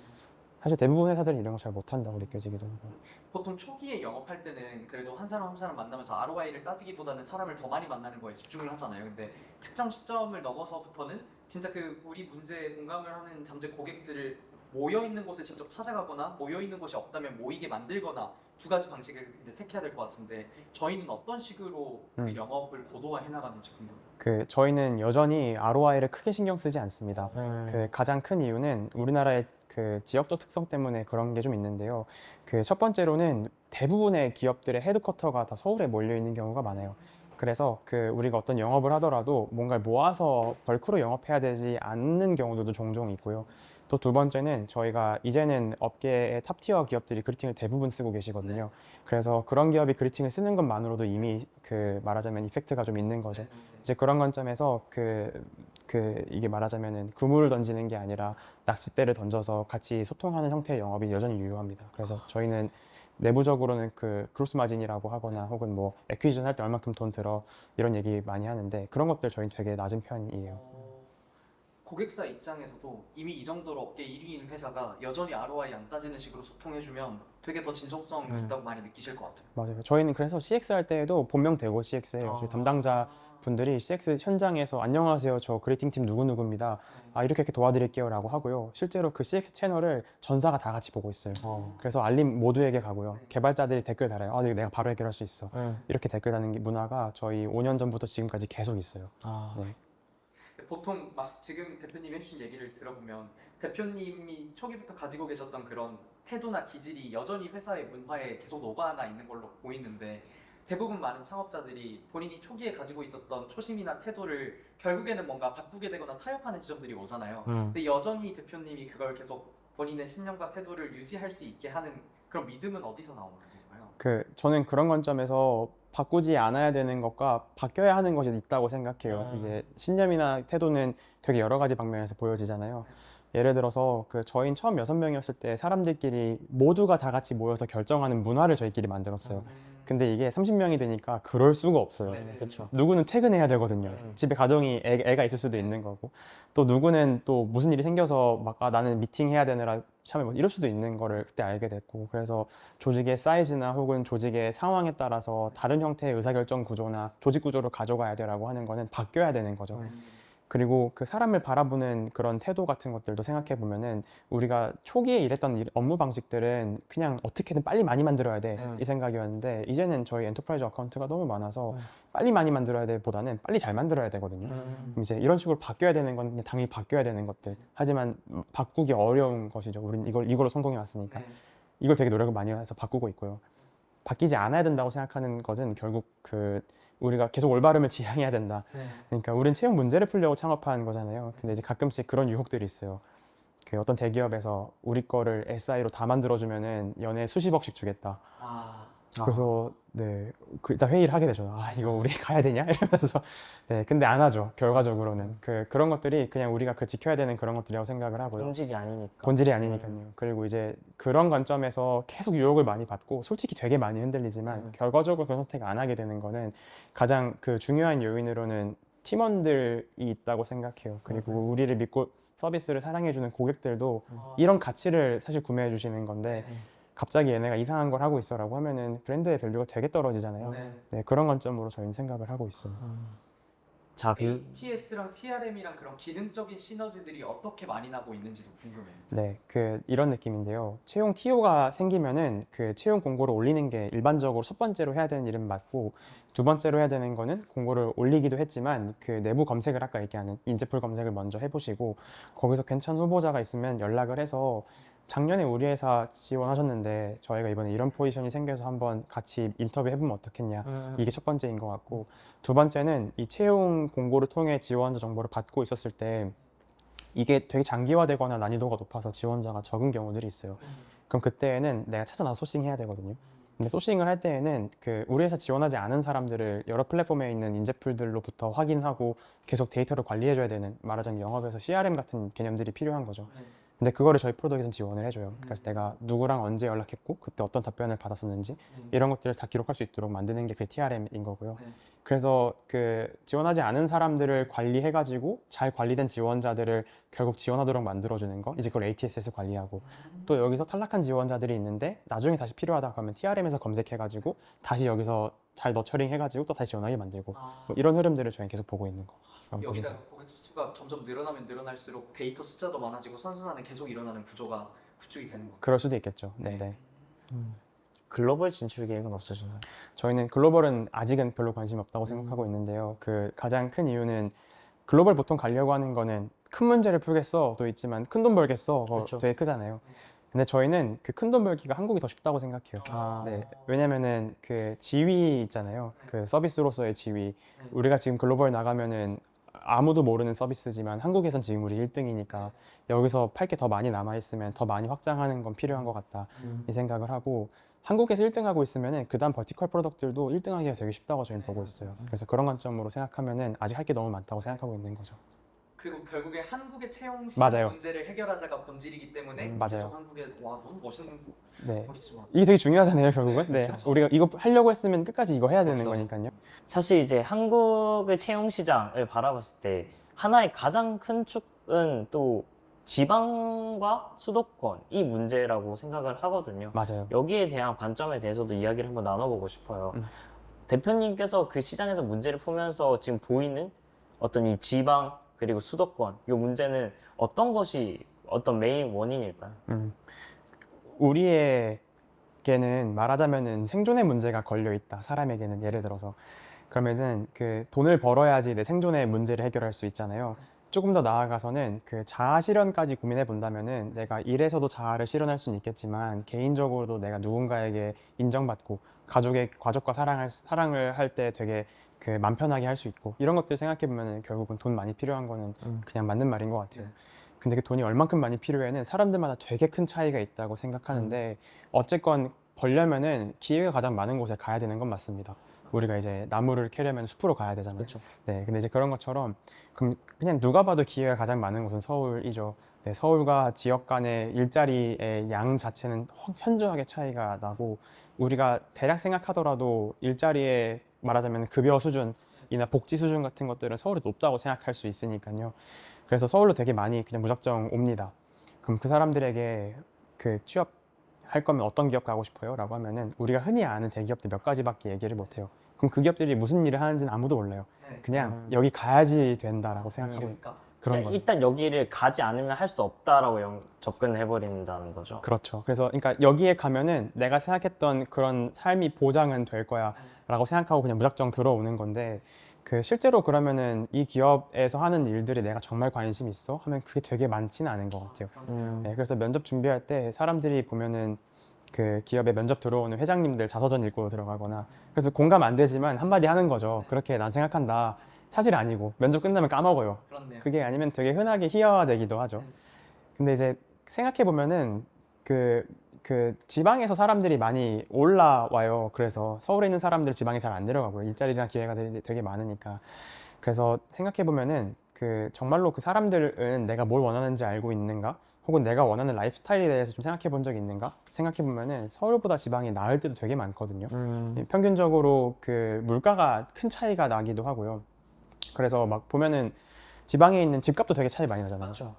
사실 대부분 회사들은 이런 거 잘 못한다고 느껴지기도 하고. 보통 초기에 영업할 때는 그래도 한 사람 한 사람 만나면서 ROI를 따지기보다는 사람을 더 많이 만나는 거에 집중을 하잖아요. 근데 특정 시점을 넘어서부터는 진짜 그 우리 문제에 공감을 하는 잠재 고객들을 모여 있는 곳에 직접 찾아가거나 모여 있는 곳이 없다면 모이게 만들거나 두 가지 방식을 이제 택해야 될 것 같은데 저희는 어떤 식으로 그 영업을 고도화해 나가는지 궁금해요. 그 저희는 여전히 ROI를 크게 신경 쓰지 않습니다. 그 가장 큰 이유는 우리나라의 그 지역적 특성 때문에 그런 게 좀 있는데요. 그 첫 번째로는 대부분의 기업들의 헤드쿼터가 다 서울에 몰려 있는 경우가 많아요. 그래서 그 우리가 어떤 영업을 하더라도 뭔가를 모아서 벌크로 영업해야 되지 않는 경우들도 종종 있고요. 또 두 번째는 저희가 이제는 업계의 탑티어 기업들이 그리팅을 대부분 쓰고 계시거든요. 그래서 그런 기업이 그리팅을 쓰는 것만으로도 이미 그 말하자면 이펙트가 좀 있는 거죠. 이제 그런 관점에서 이게 말하자면은 그물을 던지는 게 아니라 낚싯대를 던져서 같이 소통하는 형태의 영업이 여전히 유효합니다. 그래서 저희는 내부적으로는 그 크로스 마진이라고 하거나 혹은 뭐 에퀴지션 할 때 얼마큼 돈 들어 이런 얘기 많이 하는데 그런 것들 저희는 되게 낮은 편이에요. 고객사 입장에서도 이미 이 정도로 업계 1위인 회사가 여전히 ROI 안 따지는 식으로 소통해주면 되게 더 진정성 있다고 많이 느끼실 것 같아요. 맞아요. 저희는 그래서 CX 할 때에도 본명 대고 CX예요. 저희 담당자 분들이 CX 현장에서 안녕하세요. 저 그리팅 팀 누구누구입니다. 이렇게 도와드릴게요 라고 하고요. 실제로 그 CX 채널을 전사가 다 같이 보고 있어요. 그래서 알림 모두에게 가고요. 개발자들이 댓글 달아요. 이거 내가 바로 해결할 수 있어. 이렇게 댓글 다는 문화가 저희 5년 전부터 지금까지 계속 있어요. 네. 보통 막 지금 대표님이 해주신 얘기를 들어보면 대표님이 초기부터 가지고 계셨던 그런 태도나 기질이 여전히 회사의 문화에 계속 녹아나 있는 걸로 보이는데 대부분 많은 창업자들이 본인이 초기에 가지고 있었던 초심이나 태도를 결국에는 뭔가 바꾸게 되거나 타협하는 지점들이 오잖아요. 근데 여전히 대표님이 그걸 계속 본인의 신념과 태도를 유지할 수 있게 하는 그런 믿음은 어디서 나오는 건가요? 저는 그런 관점에서 바꾸지 않아야 되는 것과 바뀌어야 하는 것이 있다고 생각해요. 이제 신념이나 태도는 되게 여러 가지 방면에서 보여지잖아요. 예를 들어서 저희는 처음 6명이었을 때 사람들끼리 모두가 다 같이 모여서 결정하는 문화를 저희끼리 만들었어요. 근데 이게 30명이 되니까 그럴 수가 없어요. 네네. 그렇죠. 누구는 퇴근해야 되거든요. 집에 가정이 애가 있을 수도 있는 거고, 또 누구는 또 무슨 일이 생겨서 막 나는 미팅 해야 되느라 참여 뭐 이럴 수도 있는 거를 그때 알게 됐고, 그래서 조직의 사이즈나 혹은 조직의 상황에 따라서 다른 형태의 의사결정 구조나 조직 구조를 가져가야 되라고 하는 거는 바뀌어야 되는 거죠. 그리고 그 사람을 바라보는 그런 태도 같은 것들도 생각해 보면은 우리가 초기에 일했던 업무 방식들은 그냥 어떻게든 빨리 많이 만들어야 돼 이 생각이었는데, 이제는 저희 엔터프라이즈 어카운트가 너무 많아서 빨리 많이 만들어야 돼 보다는 빨리 잘 만들어야 되거든요. 그럼 이제 이런 식으로 바뀌어야 되는 건 그냥 당연히 바뀌어야 되는 것들, 하지만 바꾸기 어려운 것이죠. 우린 이걸로 성공해 왔으니까. 이걸 되게 노력을 많이 해서 바꾸고 있고요. 바뀌지 않아야 된다고 생각하는 것은 결국 우리가 계속 올바름을 지향해야 된다. 그러니까 우린 채용 문제를 풀려고 창업한 거잖아요. 근데 이제 가끔씩 그런 유혹들이 있어요. 어떤 대기업에서 우리 거를 SI로 다 만들어주면은 연에 수십억씩 주겠다. 그래서 일단 회의를 하게 되죠. 이거 우리 가야 되냐? 이러면서 근데 안 하죠. 결과적으로는 그런 것들이 그냥 우리가 지켜야 되는 그런 것들이라고 생각을 하고요. 본질이 아니니까. 본질이 아니니까요. 그리고 이제 그런 관점에서 계속 유혹을 많이 받고 솔직히 되게 많이 흔들리지만 결과적으로 그런 선택 안 하게 되는 거는 가장 중요한 요인으로는 팀원들이 있다고 생각해요. 그리고 우리를 믿고 서비스를 사랑해주는 고객들도 이런 가치를 사실 구매해 주시는 건데, 갑자기 얘네가 이상한 걸 하고 있어라고 하면은 브랜드의 밸류가 되게 떨어지잖아요. 그런 관점으로 저희는 생각을 하고 있어요. 자, ATS랑 TRM이랑 그런 기능적인 시너지들이 어떻게 많이 나고 있는지도 궁금해요. 이런 느낌인데요. 채용 TO가 생기면은 채용 공고를 올리는 게 일반적으로 첫 번째로 해야 되는 일은 맞고, 두 번째로 해야 되는 거는 공고를 올리기도 했지만 내부 검색을 아까 얘기하는 인재풀 검색을 먼저 해보시고, 거기서 괜찮은 후보자가 있으면 연락을 해서 작년에 우리 회사 지원하셨는데 저희가 이번에 이런 포지션이 생겨서 한번 같이 인터뷰 해보면 어떻겠냐, 이게 첫 번째인 것 같고, 두 번째는 이 채용 공고를 통해 지원자 정보를 받고 있었을 때 이게 되게 장기화되거나 난이도가 높아서 지원자가 적은 경우들이 있어요. 그럼 그때는 내가 찾아나서 소싱해야 되거든요. 근데 소싱을 할 때에는 우리 회사 지원하지 않은 사람들을 여러 플랫폼에 있는 인재풀들로부터 확인하고 계속 데이터를 관리해줘야 되는, 말하자면 영업에서 CRM 같은 개념들이 필요한 거죠. 근데 그거를 저희 프로덕트에서는 지원을 해줘요. 그래서 내가 누구랑 언제 연락했고 그때 어떤 답변을 받았었는지 이런 것들을 다 기록할 수 있도록 만드는 게 TRM인 거고요. 그래서 지원하지 않은 사람들을 관리해가지고 잘 관리된 지원자들을 결국 지원하도록 만들어주는 거, 이제 그걸 ATS에서 관리하고, 또 여기서 탈락한 지원자들이 있는데 나중에 다시 필요하다 그러면 TRM에서 검색해가지고 다시 여기서 잘 너처링 해가지고 또 다시 지원하게 만들고, 뭐 이런 흐름들을 저희는 계속 보고 있는 거. 여기다가 고객 수가 점점 늘어나면 늘어날수록 데이터 숫자도 많아지고 선순환은 계속 일어나는 구조가 구축이 되는 거죠. 그럴 수도 있겠죠. 네. 글로벌 진출 계획은 없으신가요? 저희는 글로벌은 아직은 별로 관심이 없다고 생각하고 있는데요. 가장 큰 이유는 글로벌 보통 가려고 하는 거는 큰 문제를 풀겠어도 있지만 큰 돈 벌겠어 그렇죠. 되게 크잖아요. 근데 저희는 큰 돈 벌기가 한국이 더 쉽다고 생각해요. 왜냐면은 지위 있잖아요. 서비스로서의 지위. 우리가 지금 글로벌 나가면은 아무도 모르는 서비스지만 한국에선 지금 우리 1등이니까 여기서 팔 게 더 많이 남아있으면 더 많이 확장하는 건 필요한 것 같다, 이 생각을 하고, 한국에서 1등하고 있으면은 그다음 버티컬 프로덕트들도 1등하기가 되게 쉽다고 저희는 보고 있어요. 그래서 그런 관점으로 생각하면은 아직 할 게 너무 많다고 생각하고 있는 거죠. 그리고 결국에 한국의 채용 시장 맞아요. 문제를 해결하자가 본질이기 때문에 맞아요. 계속 한국에 너무 멋있는 멋있어. 이게 되게 중요하잖아요, 결국은. 그렇죠. 우리가 이거 하려고 했으면 끝까지 이거 해야 되는 거니까요. 사실 이제 한국의 채용 시장을 바라봤을 때 하나의 가장 큰 축은 또 지방과 수도권 이 문제라고 생각을 하거든요. 맞아요. 여기에 대한 관점에 대해서도 이야기를 한번 나눠보고 싶어요. 대표님께서 그 시장에서 문제를 풀면서 지금 보이는 어떤 이 지방 그리고 수도권 이 문제는 어떤 것이 어떤 메인 원인일까요? 우리에게는 말하자면은 생존의 문제가 걸려 있다. 사람에게는 예를 들어서 그러면은 돈을 벌어야지 내 생존의 문제를 해결할 수 있잖아요. 조금 더 나아가서는 자아 실현까지 고민해 본다면은 내가 일에서도 자아를 실현할 수는 있겠지만 개인적으로도 내가 누군가에게 인정받고 가족과 사랑을 할 때 되게 그 맘 편하게 할 수 있고 이런 것들 생각해 보면은 결국은 돈 많이 필요한 거는 그냥 맞는 말인 것 같아요. 네. 근데 그 돈이 얼만큼 많이 필요해는 사람들마다 되게 큰 차이가 있다고 생각하는데 어쨌건 벌려면은 기회가 가장 많은 곳에 가야 되는 건 맞습니다. 우리가 이제 나무를 캐려면 숲으로 가야 되잖아요. 그렇죠. 네, 근데 이제 그런 것처럼 그럼 그냥 누가 봐도 기회가 가장 많은 곳은 서울이죠. 네, 서울과 지역 간의 일자리의 양 자체는 현저하게 차이가 나고 우리가 대략 생각하더라도 일자리의 말하자면 급여 수준이나 복지 수준 같은 것들은 서울이 높다고 생각할 수 있으니까요. 그래서 서울로 되게 많이 그냥 무작정 옵니다. 그럼 그 사람들에게 그 취업할 거면 어떤 기업 가고 싶어요? 라고 하면은 우리가 흔히 아는 대기업들 몇 가지밖에 얘기를 못 해요. 그럼 그 기업들이 무슨 일을 하는지는 아무도 몰라요. 네. 그냥 여기 가야지 된다라고 생각하고 그러니까 그런 거죠. 일단 여기를 가지 않으면 할 수 없다라고 접근해 버린다는 거죠. 그렇죠. 그래서 그러니까 여기에 가면은 내가 생각했던 그런 삶이 보장은 될 거야라고 생각하고 그냥 무작정 들어오는 건데 그 실제로 그러면은 이 기업에서 하는 일들이 내가 정말 관심 있어 하면 그게 되게 많지는 않은 것 같아요. 네, 그래서 면접 준비할 때 사람들이 보면은 그 기업에 면접 들어오는 회장님들 자서전 읽고 들어가거나 그래서 공감 안 되지만 한마디 하는 거죠. 그렇게 난 생각한다. 사실 아니고 면접 끝나면 까먹어요. 그렇네요. 그게 아니면 되게 흔하게 희화화되기도 하죠. 근데 이제 생각해 보면은 그 지방에서 사람들이 많이 올라와요. 그래서 서울에 있는 사람들 지방에 잘 안 내려가고요. 일자리나 기회가 되게 많으니까. 그래서 생각해 보면은 그 정말로 그 사람들은 내가 뭘 원하는지 알고 있는가? 혹은 내가 원하는 라이프 스타일에 대해서 좀 생각해 본 적이 있는가? 생각해 보면은 서울보다 지방이 나을 때도 되게 많거든요. 평균적으로 그 물가가 큰 차이가 나기도 하고요. 그래서 막 보면은 지방에 있는 집값도 되게 차이 많이 나잖아요. 맞죠.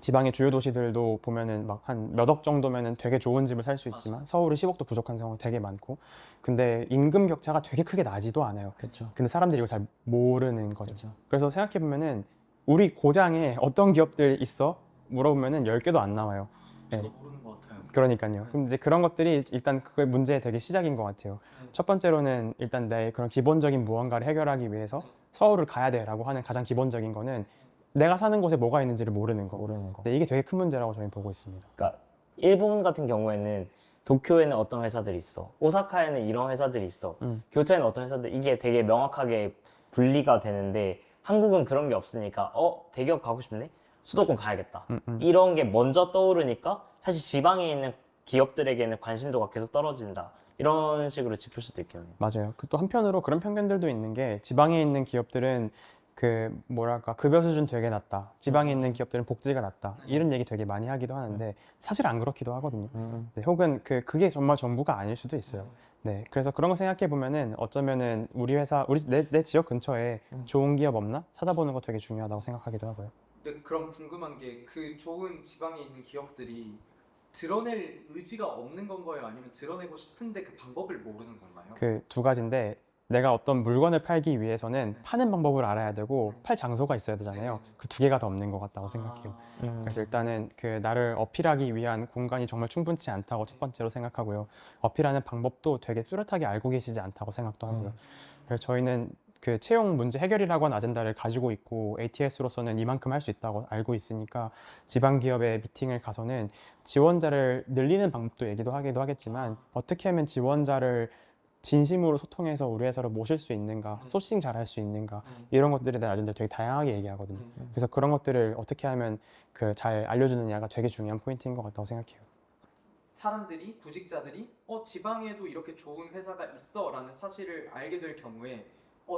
지방의 주요 도시들도 보면은 막 한 몇 억 정도면은 되게 좋은 집을 살 수 있지만 서울은 10억도 부족한 상황 되게 많고 근데 임금 격차가 되게 크게 나지도 않아요. 그렇죠. 근데 사람들이 이걸 잘 모르는 거죠. 그렇죠. 그래서 생각해 보면은 우리 고장에 어떤 기업들 있어? 물어보면은 10개도 안 나와요. 저도 네. 모르는 것 같아요. 그러니까요. 그럼 이제 그런 것들이 일단 그게 문제의 되게 시작인 것 같아요. 첫 번째로는 일단 내 그런 기본적인 무언가를 해결하기 위해서 서울을 가야 돼라고 하는 가장 기본적인 거는 내가 사는 곳에 뭐가 있는지를 모르는 거. 모르는 거. 네, 이게 되게 큰 문제라고 저희 보고 있습니다. 그러니까 일본 같은 경우에는 도쿄에는 어떤 회사들이 있어, 오사카에는 이런 회사들이 있어, 교토에는 어떤 회사들, 이게 되게 명확하게 분리가 되는데 한국은 그런 게 없으니까 대기업 가고 싶네? 수도권 가야겠다. 이런 게 먼저 떠오르니까 사실 지방에 있는 기업들에게는 관심도가 계속 떨어진다. 이런 식으로 짚을 수도 있겠네요. 맞아요. 또 한편으로 그런 편견들도 있는 게 지방에 있는 기업들은 그 뭐랄까 급여 수준 되게 낮다. 지방에 있는 기업들은 복지가 낮다. 이런 얘기 되게 많이 하기도 하는데 사실 안 그렇기도 하거든요. 네, 혹은 그게 정말 전부가 아닐 수도 있어요. 네, 그래서 그런 거 생각해 보면은 어쩌면은 우리 회사, 내 지역 근처에 좋은 기업 없나 찾아보는 거 되게 중요하다고 생각하기도 하고요. 근데 그럼 궁금한 게 그 좋은 지방에 있는 기업들이 드러낼 의지가 없는 건가요? 아니면 드러내고 싶은데 그 방법을 모르는 건가요? 그 두 가지인데 내가 어떤 물건을 팔기 위해서는 파는 방법을 알아야 되고 팔 장소가 있어야 되잖아요. 그 두 개가 더 없는 것 같다고 생각해요. 그래서 일단은 그 나를 어필하기 위한 공간이 정말 충분치 않다고 첫 번째로 생각하고요. 어필하는 방법도 되게 뚜렷하게 알고 계시지 않다고 생각도 하고요. 그래서 저희는 그 채용 문제 해결이라고 하는 아젠다를 가지고 있고 ATS로서는 이만큼 할 수 있다고 알고 있으니까 지방 기업의 미팅을 가서는 지원자를 늘리는 방법도 얘기도 하기도 하겠지만 어떻게 하면 지원자를 진심으로 소통해서 우리 회사로 모실 수 있는가, 소싱 잘 할 수 있는가 이런 것들에 대한 아젠다를 되게 다양하게 얘기하거든요. 그래서 그런 것들을 어떻게 하면 그 잘 알려주느냐가 되게 중요한 포인트인 것 같다고 생각해요. 사람들이 구직자들이 지방에도 이렇게 좋은 회사가 있어라는 사실을 알게 될 경우에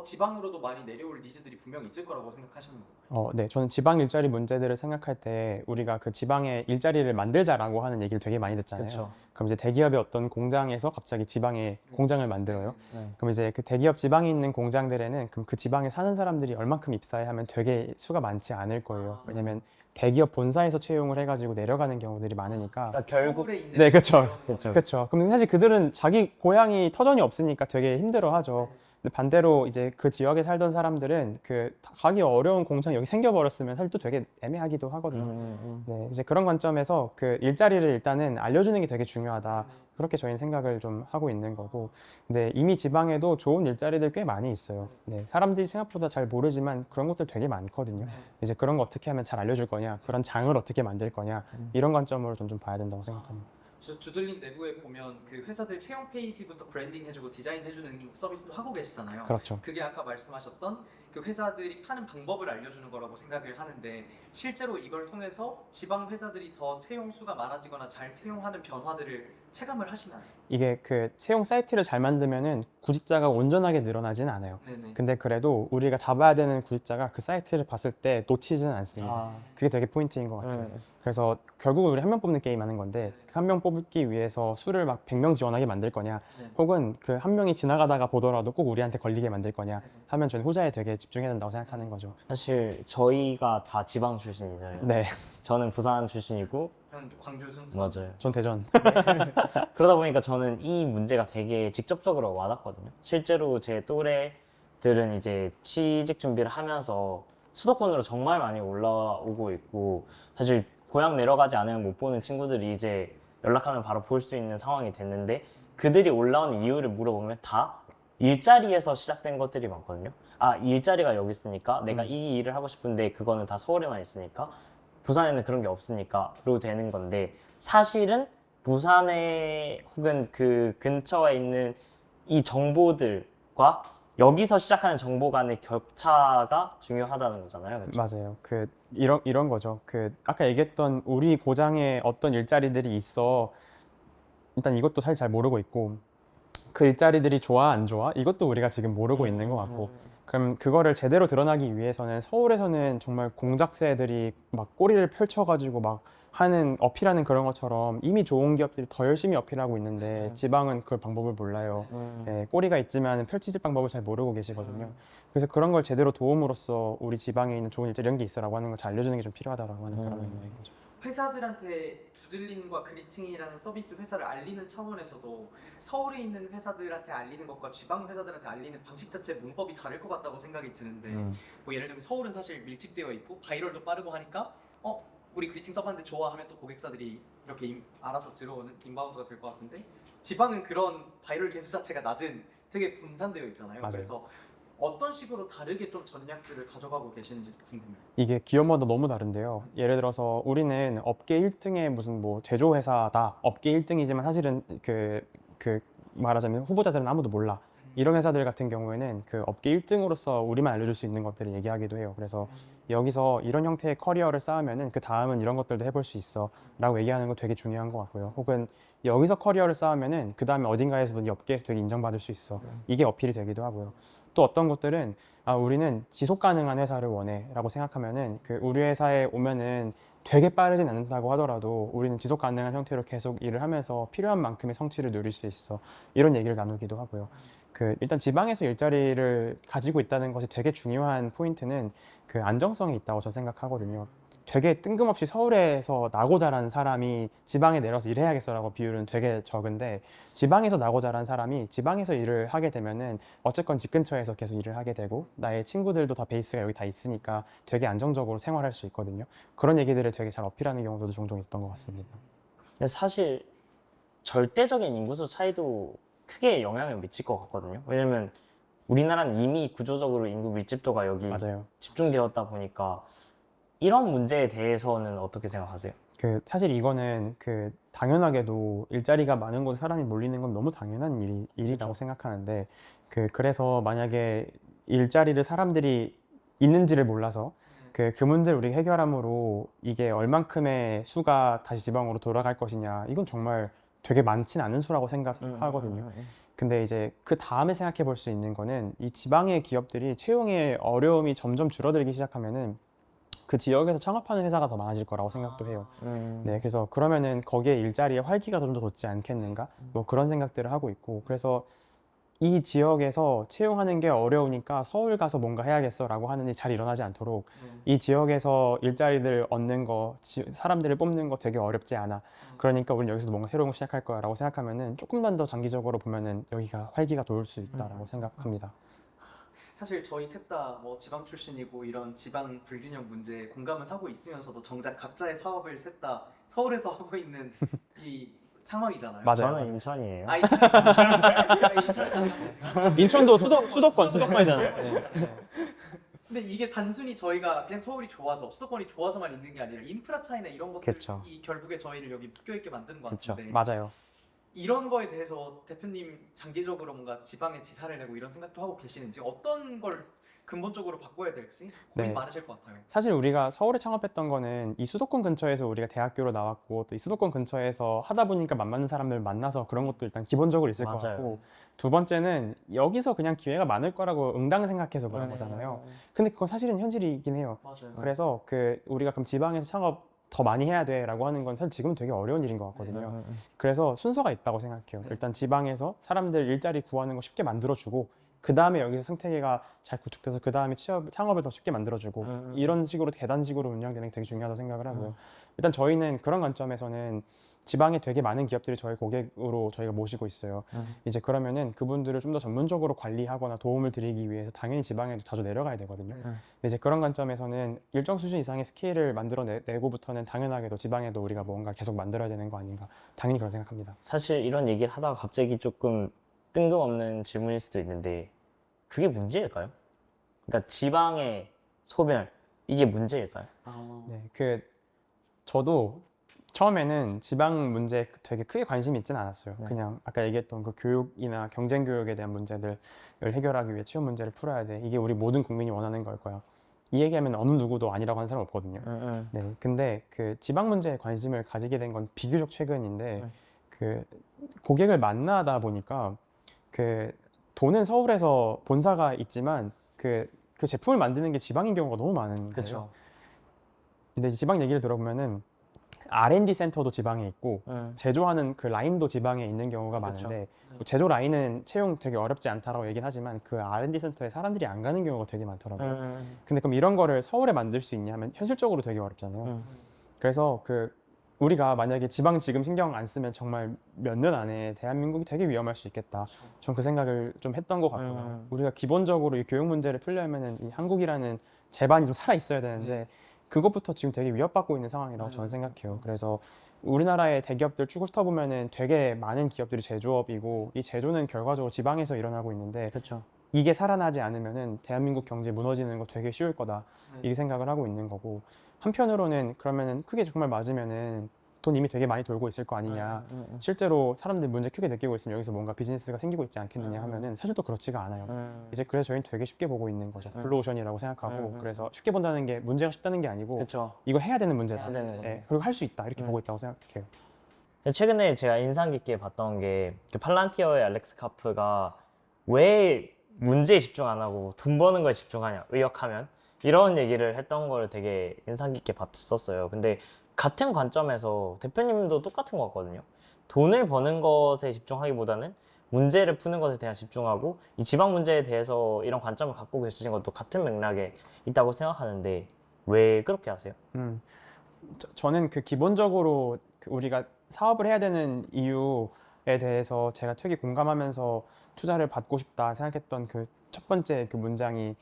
지방으로도 많이 내려올 니즈들이 분명히 있을 거라고 생각하시는 건가요? 네, 저는 지방 일자리 문제들을 생각할 때 우리가 그 지방에 일자리를 만들자라고 하는 얘기를 되게 많이 듣잖아요. 그렇죠. 그럼 이제 대기업의 어떤 공장에서 갑자기 지방에 공장을 만들어요. 네. 그럼 이제 그 대기업 지방에 있는 공장들에는 그럼 그 지방에 사는 사람들이 얼만큼 입사해 하면 되게 수가 많지 않을 거예요. 왜냐면 대기업 본사에서 채용을 해가지고 내려가는 경우들이 많으니까. 그러니까 결국 서울에 이제 네, 그쵸. 그렇죠. 그렇죠. 그럼 사실 그들은 자기 고향이 터전이 없으니까 되게 힘들어하죠. 근데 반대로 이제 그 지역에 살던 사람들은 그 가기 어려운 공장이 여기 생겨버렸으면 사실 또 되게 애매하기도 하거든요. 네, 이제 그런 관점에서 그 일자리를 일단은 알려주는 게 되게 중요하다. 그렇게 저희는 생각을 좀 하고 있는 거고. 근데 이미 지방에도 좋은 일자리들 꽤 많이 있어요. 네, 사람들이 생각보다 잘 모르지만 그런 것들 되게 많거든요. 이제 그런 거 어떻게 하면 잘 알려줄 거냐, 그런 장을 어떻게 만들 거냐, 이런 관점으로 좀 봐야 된다고 생각합니다. 저 주들린 내부에 보면 그 회사들 채용 페이지부터 브랜딩 해주고 디자인 해주는 서비스도 하고 계시잖아요. 그렇죠. 그게 아까 말씀하셨던 그 회사들이 파는 방법을 알려주는 거라고 생각을 하는데 실제로 이걸 통해서 지방 회사들이 더 채용 수가 많아지거나 잘 채용하는 변화들을 체감을 하시나요? 이게 그 채용 사이트를 잘 만들면은 구직자가 온전하게 늘어나지는 않아요. 네네. 근데 그래도 우리가 잡아야 되는 구직자가 그 사이트를 봤을 때 놓치지는 않습니다. 아, 그게 되게 포인트인 것 같아요. 네. 그래서 결국은 우리 한 명 뽑는 게임 하는 건데 그 한 명 뽑기 위해서 수를 막 100명 지원하게 만들 거냐 네. 혹은 그 한 명이 지나가다가 보더라도 꼭 우리한테 걸리게 만들 거냐 네. 하면 저는 후자에 되게 집중해야 된다고 생각하는 거죠. 사실 저희가 다 지방 출신이잖아요. 네, 저는 부산 출신이고 저는 광주 순 맞아요. 전 대전. 그러다 보니까 저는 이 문제가 되게 직접적으로 와닿거든요. 실제로 제 또래들은 이제 취직 준비를 하면서 수도권으로 정말 많이 올라오고 있고 사실 고향 내려가지 않으면 못 보는 친구들이 이제 연락하면 바로 볼 수 있는 상황이 됐는데 그들이 올라온 이유를 물어보면 다 일자리에서 시작된 것들이 많거든요. 아, 일자리가 여기 있으니까 내가 이 일을 하고 싶은데 그거는 다 서울에만 있으니까 부산에는 그런 게 없으니까로 되는 건데 사실은 부산에 혹은 그 근처에 있는 이 정보들과 여기서 시작하는 정보 간의 격차가 중요하다는 거잖아요. 그렇죠? 맞아요. 그 이런 거죠. 그 아까 얘기했던 우리 고장에 어떤 일자리들이 있어. 일단 이것도 사실 잘 모르고 있고 그 일자리들이 좋아 안 좋아 이것도 우리가 지금 모르고 있는 것 같고 그럼 그거를 제대로 드러나기 위해서는 서울에서는 정말 공작새들이 막 꼬리를 펼쳐가지고 막 하는 어필하는 그런 것처럼 이미 좋은 기업들이 더 열심히 어필하고 있는데 지방은 그 방법을 몰라요. 예, 꼬리가 있지만 펼칠 방법을 잘 모르고 계시거든요. 그래서 그런 걸 제대로 도움으로써 우리 지방에 있는 좋은 일자리 이런 게 있어라고 하는 걸 잘 알려주는 게 좀 필요하다라고 하는 그런 의미인 거죠. 회사들한테 두들린과 그리팅이라는 서비스 회사를 알리는 차원에서도 서울에 있는 회사들한테 알리는 것과 지방 회사들한테 알리는 방식 자체 문법이 다를 것 같다고 생각이 드는데 뭐 예를 들면 서울은 사실 밀집되어 있고 바이럴도 빠르고 하니까 우리 그리팅 써봤는데 좋아하면 또 고객사들이 이렇게 알아서 들어오는 인바운드가 될 것 같은데 지방은 그런 바이럴 개수 자체가 낮은 되게 분산되어 있잖아요. 맞아요. 그래서 어떤 식으로 다르게 좀 전략들을 가져가고 계시는지 궁금해요. 이게 기업마다 너무 다른데요. 예를 들어서 우리는 업계 1등의 무슨 뭐 제조회사다. 업계 1등이지만 사실은 그 말하자면 후보자들은 아무도 몰라. 이런 회사들 같은 경우에는 그 업계 1등으로서 우리만 알려줄 수 있는 것들을 얘기하기도 해요. 그래서 여기서 이런 형태의 커리어를 쌓으면은 그 다음은 이런 것들도 해볼 수 있어 라고 얘기하는 거 되게 중요한 것 같고요. 혹은 여기서 커리어를 쌓으면은 그 다음에 어딘가에서 이 업계에서 되게 인정받을 수 있어. 이게 어필이 되기도 하고요. 또 어떤 것들은 우리는 지속 가능한 회사를 원해 라고 생각하면은 그 우리 회사에 오면은 되게 빠르진 않는다고 하더라도 우리는 지속 가능한 형태로 계속 일을 하면서 필요한 만큼의 성취를 누릴 수 있어. 이런 얘기를 나누기도 하고요. 일단 지방에서 일자리를 가지고 있다는 것이 되게 중요한 포인트는 그 안정성이 있다고 저는 생각하거든요. 되게 뜬금없이 서울에서 나고 자란 사람이 지방에 내려서 일해야겠어라고 비율은 되게 적은데 지방에서 나고 자란 사람이 지방에서 일을 하게 되면은 어쨌건 집 근처에서 계속 일을 하게 되고 나의 친구들도 다 베이스가 여기 다 있으니까 되게 안정적으로 생활할 수 있거든요. 그런 얘기들을 되게 잘 어필하는 경우도 종종 있었던 것 같습니다. 근데 사실 절대적인 인구수 차이도 크게 영향을 미칠 것 같거든요. 왜냐면 우리나라는 이미 구조적으로 인구 밀집도가 여기 맞아요. 집중되었다 보니까 이런 문제에 대해서는 어떻게 생각하세요? 사실 이거는 당연하게도 일자리가 많은 곳에 사람이 몰리는 건 너무 당연한 일이라고 생각하는데 그래서 만약에 일자리를 사람들이 있는지를 몰라서 그 문제를 우리가 해결함으로 이게 얼만큼의 수가 다시 지방으로 돌아갈 것이냐 이건 정말 되게 많진 않은 수라고 생각하거든요. 근데 이제 그 다음에 생각해 볼 수 있는 거는 이 지방의 기업들이 채용의 어려움이 점점 줄어들기 시작하면은 그 지역에서 창업하는 회사가 더 많아질 거라고 생각도 해요. 네, 그래서 그러면은 거기에 일자리의 활기가 좀 더 돋지 않겠는가? 뭐 그런 생각들을 하고 있고, 그래서 이 지역에서 채용하는 게 어려우니까 서울 가서 뭔가 해야겠어라고 하는 일이 잘 일어나지 않도록 이 지역에서 일자리를 얻는 거, 사람들을 뽑는 거 되게 어렵지 않아. 그러니까 우리는 여기서 뭔가 새로운 거 시작할 거야라고 생각하면은 조금만 더 장기적으로 보면은 여기가 활기가 돌 수 있다라고 생각합니다. 사실 저희 셋 다 뭐 지방 출신이고 이런 지방 불균형 문제에 공감은 하고 있으면서도 정작 각자의 사업을 셋 다 서울에서 하고 있는 이 상황이잖아요. 맞아요. 저는 인천이에요. 인천에서 인천도 수도권이잖아요. 근데 이게 단순히 저희가 그냥 서울이 좋아서 수도권이 좋아서만 있는 게 아니라 인프라 차이나 이런 것들이 그쵸. 결국에 저희를 여기 묶여 있게 만드는 것 그렇죠. 같은데 맞아요. 이런 거에 대해서 대표님 장기적으로 뭔가 지방에 지사를 내고 이런 생각도 하고 계시는지 어떤 걸 근본적으로 바꿔야 될지 고민 네. 많으실 것 같아요. 사실 우리가 서울에 창업했던 거는 이 수도권 근처에서 우리가 대학교로 나왔고 또 이 수도권 근처에서 하다 보니까 맞는 사람들 만나서 그런 것도 일단 기본적으로 있을 것 맞아요. 같고, 두 번째는 여기서 그냥 기회가 많을 거라고 응당 생각해서 그런 거잖아요. 근데 그건 사실은 현실이긴 해요. 맞아요. 그래서 우리가 그럼 지방에서 창업 더 많이 해야 돼라고 하는 건 사실 지금은 되게 어려운 일인 것 같거든요. 그래서 순서가 있다고 생각해요. 일단 지방에서 사람들 일자리 구하는 거 쉽게 만들어주고, 그 다음에 여기서 생태계가 잘 구축돼서 그 다음에 창업을 더 쉽게 만들어주고, 이런 식으로 계단식으로 운영되는 게 되게 중요하다고 생각을 하고요. 일단 저희는 그런 관점에서는 지방에 되게 많은 기업들이 저희 고객으로 저희가 모시고 있어요. 이제 그러면은 그분들을 좀 더 전문적으로 관리하거나 도움을 드리기 위해서 당연히 지방에도 자주 내려가야 되거든요. 근데 이제 그런 관점에서는 일정 수준 이상의 스케일을 만들어내고부터는 당연하게도 지방에도 우리가 뭔가 계속 만들어야 되는 거 아닌가, 당연히 그런 생각합니다. 사실 이런 얘기를 하다가 갑자기 조금 뜬금없는 질문일 수도 있는데 그게 문제일까요? 그러니까 지방의 소멸 이게 문제일까요? 네, 저도 처음에는 지방 문제에 되게 크게 관심이 있지는 않았어요. 네. 그냥 아까 얘기했던 그 교육이나 경쟁 교육에 대한 문제들을 해결하기 위해 취업 문제를 풀어야 돼. 이게 우리 모든 국민이 원하는 걸 거야. 이 얘기하면 어느 누구도 아니라고 하는 사람 없거든요. 네, 근데 그 지방 문제에 관심을 가지게 된 건 비교적 최근인데, 그 고객을 만나다 보니까 그 돈은 서울에서 본사가 있지만 그 제품을 만드는 게 지방인 경우가 너무 많은 거예요. 그렇죠. 근데 이제 지방 얘기를 들어보면은 R&D 센터도 지방에 있고 제조하는 그 라인도 지방에 있는 경우가 그쵸. 많은데, 뭐 제조 라인은 채용 되게 어렵지 않다라고 얘기는 하지만 그 R&D 센터에 사람들이 안 가는 경우가 되게 많더라고요. 근데 그럼 이런 거를 서울에 만들 수 있냐 하면 현실적으로 되게 어렵잖아요. 그래서 우리가 만약에 지방 지금 신경 안 쓰면 정말 몇 년 안에 대한민국이 되게 위험할 수 있겠다. 전 그 생각을 좀 했던 것 같고요. 우리가 기본적으로 이 교육 문제를 풀려면은 이 한국이라는 제반이 좀 살아 있어야 되는데 그것부터 지금 되게 위협받고 있는 상황이라고 저는 생각해요. 그래서 우리나라의 대기업들 쭉 훑어보면은 되게 많은 기업들이 제조업이고, 이 제조는 결과적으로 지방에서 일어나고 있는데 그렇죠. 이게 살아나지 않으면은 대한민국 경제 무너지는 거 되게 쉬울 거다, 이 생각을 하고 있는 거고, 한편으로는 그러면은 크게 정말 맞으면은 돈 이미 되게 많이 돌고 있을 거 아니냐, 실제로 사람들 문제 크게 느끼고 있으면 여기서 뭔가 비즈니스가 생기고 있지 않겠느냐 하면은 사실 또 그렇지가 않아요. 이제 그래서 저희는 되게 쉽게 보고 있는 거죠. 블루오션이라고 생각하고, 그래서 쉽게 본다는 게 문제가 쉽다는 게 아니고 그렇죠. 이거 해야 되는 문제다. 해야 되는 예, 그리고 할 수 있다, 이렇게 보고 있다고 생각해요. 최근에 제가 인상 깊게 봤던 게 팔란티어의 알렉스 카프가 왜 문제에 집중 안 하고 돈 버는 거에 집중하냐, 의역하면 이런 얘기를 했던 걸 되게 인상 깊게 봤었어요. 근데 같은 관점에서 대표님도 똑같은 것 같거든요. 돈을 버는 것에 집중하기보다는 문제를 푸는 것에 대한 집중하고, 이 지방 문제에 대해서 이런 관점을 갖고 계신 것도 같은 맥락에 있다고 생각하는데 왜 그렇게 하세요? 저는 기본적으로 우리가 사업을 해야 되는 이유에 대해서 제가 되게 공감하면서 투자를 받고 싶다 생각했던 그 첫 번째 그 문장이,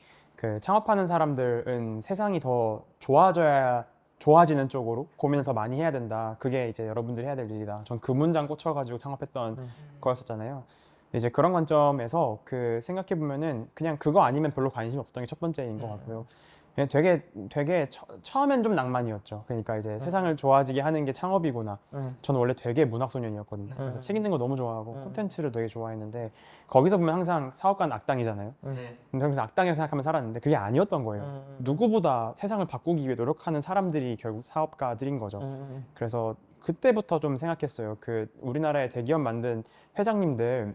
창업하는 사람들은 세상이 더 좋아지는 쪽으로 고민을 더 많이 해야 된다. 그게 이제 여러분들이 해야 될 일이다. 전 그 문장 꽂혀가지고 창업했던 거였었잖아요. 이제 그런 관점에서 생각해 보면은 그냥 그거 아니면 별로 관심이 없었던 게 첫 번째인 것 같고요. 그냥 되게 처음엔 좀 낭만이었죠. 그러니까 이제 세상을 좋아지게 하는 게 창업이구나. 저는 원래 되게 문학소년이었거든요. 그래서 책 읽는 거 너무 좋아하고 콘텐츠를 되게 좋아했는데, 거기서 보면 항상 사업가는 악당이잖아요. 네. 그래서 악당이라고 생각하면 살았는데 그게 아니었던 거예요. 누구보다 세상을 바꾸기 위해 노력하는 사람들이 결국 사업가들인 거죠. 그래서 그때부터 좀 생각했어요. 우리나라의 대기업 만든 회장님들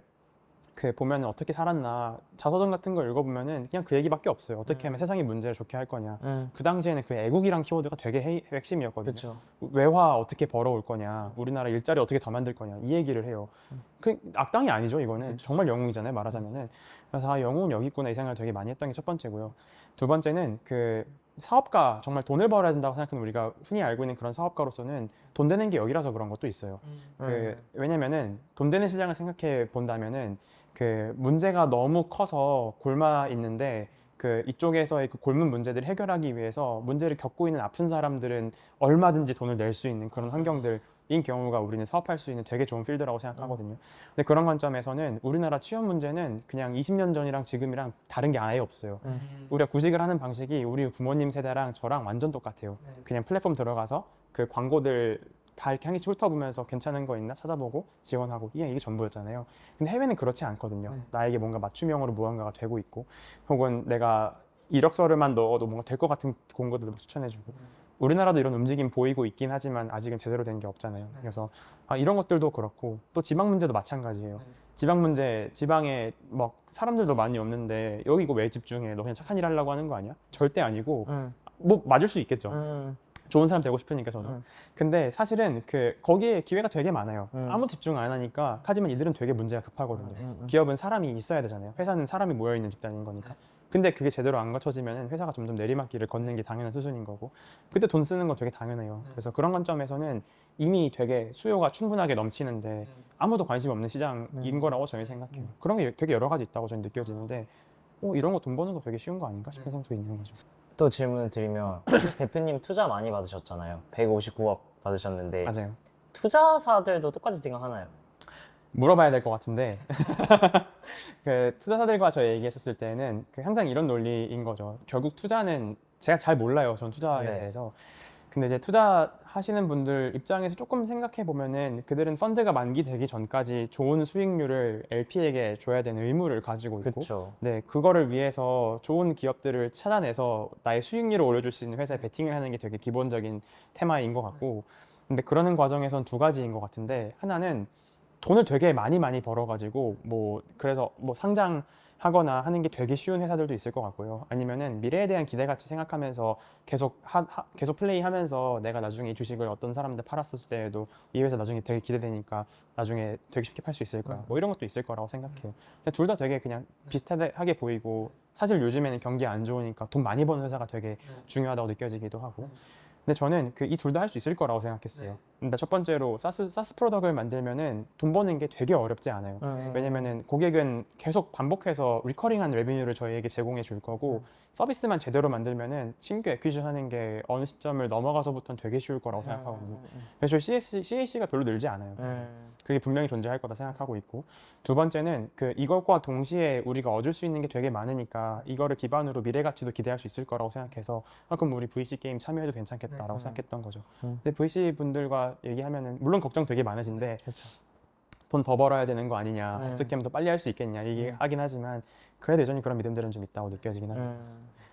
보면 어떻게 살았나, 자서전 같은 거 읽어보면은 그냥 그 얘기밖에 없어요. 어떻게 하면 세상의 문제를 좋게 할 거냐. 그 당시에는 애국이란 키워드가 되게 핵심이었거든요. 그렇죠. 외화 어떻게 벌어올 거냐, 우리나라 일자리 어떻게 더 만들 거냐, 이 얘기를 해요. 악당이 아니죠. 이거는 정말 영웅이잖아요, 말하자면은. 그래서 영웅은 여기 있구나, 이 생각을 되게 많이 했던 게 첫 번째고요. 두 번째는 사업가, 정말 돈을 벌어야 된다고 생각하는 우리가 흔히 알고 있는 그런 사업가로서는 돈 되는 게 여기라서 그런 것도 있어요. 왜냐면은 돈 되는 시장을 생각해 본다면은 문제가 너무 커서 골마 있는데 이쪽에서의 골문 문제들을 해결하기 위해서 문제를 겪고 있는 아픈 사람들은 얼마든지 돈을 낼 수 있는 그런 환경들, 경우가 우리는 사업할 수 있는 되게 좋은 필드라고 생각하거든요. 근데 그런 관점에서는 우리나라 취업 문제는 그냥 20년 전이랑 지금이랑 다른 게 아예 없어요. 우리가 구직을 하는 방식이 우리 부모님 세대랑 저랑 완전 똑같아요. 네. 그냥 플랫폼 들어가서 그 광고들 다 이렇게 한 개씩 훑어보면서 괜찮은 거 있나 찾아보고 지원하고 이게 전부였잖아요. 근데 해외는 그렇지 않거든요. 네. 나에게 뭔가 맞춤형으로 무언가가 되고 있고 혹은 내가 이력서를만 넣어도 뭔가 될 것 같은 공고들도 막 추천해주고 우리나라도 이런 움직임 보이고 있긴 하지만 아직은 제대로 된 게 없잖아요. 네. 그래서 이런 것들도 그렇고 또 지방 문제도 마찬가지예요. 네. 지방 문제, 지방에 막 사람들도 많이 없는데 여기 이거 왜 집중해? 너 그냥 착한 일 하려고 하는 거 아니야? 절대 아니고 뭐 맞을 수 있겠죠. 좋은 사람 되고 싶으니까 저도. 근데 사실은 거기에 기회가 되게 많아요. 아무 집중 안 하니까. 하지만 이들은 되게 문제가 급하거든요. 기업은 사람이 있어야 되잖아요. 회사는 사람이 모여 있는 집단인 거니까. 근데 그게 제대로 안 갖춰지면 회사가 점점 내리막길을 걷는 게 당연한 수순인 거고 그때 돈 쓰는 건 되게 당연해요. 그래서 그런 관점에서는 이미 되게 수요가 충분하게 넘치는데 아무도 관심 없는 시장인 거라고 저는 생각해요. 그런 게 되게 여러 가지 있다고 저는 느껴지는데 이런 거 돈 버는 거 되게 쉬운 거 아닌가 싶은 생각도 있는 거죠. 또 질문 드리면 혹시 대표님 투자 많이 받으셨잖아요. 159억 받으셨는데 맞아요. 투자사들도 똑같이 생각하나요? 물어봐야 될 것 같은데 투자사들과 저 얘기했었을 때는 항상 이런 논리인 거죠. 결국 투자는 제가 잘 몰라요. 전 투자에 네. 대해서. 근데 이제 투자하시는 분들 입장에서 조금 생각해 보면은 그들은 펀드가 만기되기 전까지 좋은 수익률을 LP에게 줘야 되는 의무를 가지고 있고 그렇죠. 네, 그거를 위해서 좋은 기업들을 찾아내서 나의 수익률을 올려줄 수 있는 회사에 베팅을 하는 게 되게 기본적인 테마인 것 같고 근데 그러는 과정에선 두 가지인 것 같은데 하나는 돈을 되게 많이 벌어가지고 그래서 상장하거나 하는 게 되게 쉬운 회사들도 있을 것 같고요. 아니면은 미래에 대한 기대가치 생각하면서 계속 플레이하면서 내가 나중에 이 주식을 어떤 사람한테 팔았을 때에도 이 회사 나중에 되게 기대되니까 나중에 되게 쉽게 팔 수 있을 거야. 이런 것도 있을 거라고 생각해요. 둘 다 되게 그냥 비슷하게 보이고 사실 요즘에는 경기 안 좋으니까 돈 많이 버는 회사가 되게 중요하다고 느껴지기도 하고. 근데 저는 이 둘 다 할 수 있을 거라고 생각했어요. 근데 첫 번째로 사스 프로덕트를 만들면은 돈 버는 게 되게 어렵지 않아요. 왜냐면은 고객은 계속 반복해서 리커링한 레비뉴를 저희에게 제공해 줄 거고 서비스만 제대로 만들면은 신규 애퀴지션 하는 게 어느 시점을 넘어가서부터는 되게 쉬울 거라고 생각하거든요. 그래서 CAC가 별로 늘지 않아요. 그게 분명히 존재할 거다 생각하고 있고 두 번째는 이것과 동시에 우리가 얻을 수 있는 게 되게 많으니까 이거를 기반으로 미래 가치도 기대할 수 있을 거라고 생각해서 그럼 우리 VC 게임 참여해도 괜찮겠다라고 생각했던 거죠. 근데 VC 분들과 얘기하면은 물론 걱정 되게 많으신데 돈 더 벌어야 되는 거 아니냐 어떻게 하면 더 빨리 할 수 있겠냐 얘기하긴 하지만 그래도 여전히 그런 믿음들은 좀 있다고 느껴지긴 합니다.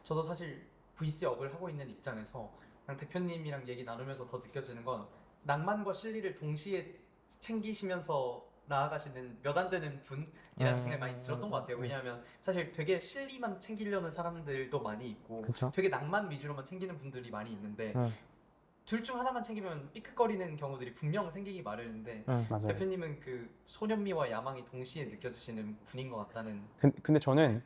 저도 사실 VC 업을 하고 있는 입장에서 그냥 대표님이랑 얘기 나누면서 더 느껴지는 건 낭만과 실리를 동시에 챙기시면서 나아가시는 몇 안 되는 분이라는 생각이 많이 들었던 것 같아요. 왜냐하면 사실 되게 실리만 챙기려는 사람들도 많이 있고 그쵸? 되게 낭만 위주로만 챙기는 분들이 많이 있는데 둘 중 하나만 챙기면 삐끗거리는 경우들이 분명 생기기 마련인데 맞아요. 대표님은 소년미와 야망이 동시에 느껴지시는 분인 것 같다는. 근데 저는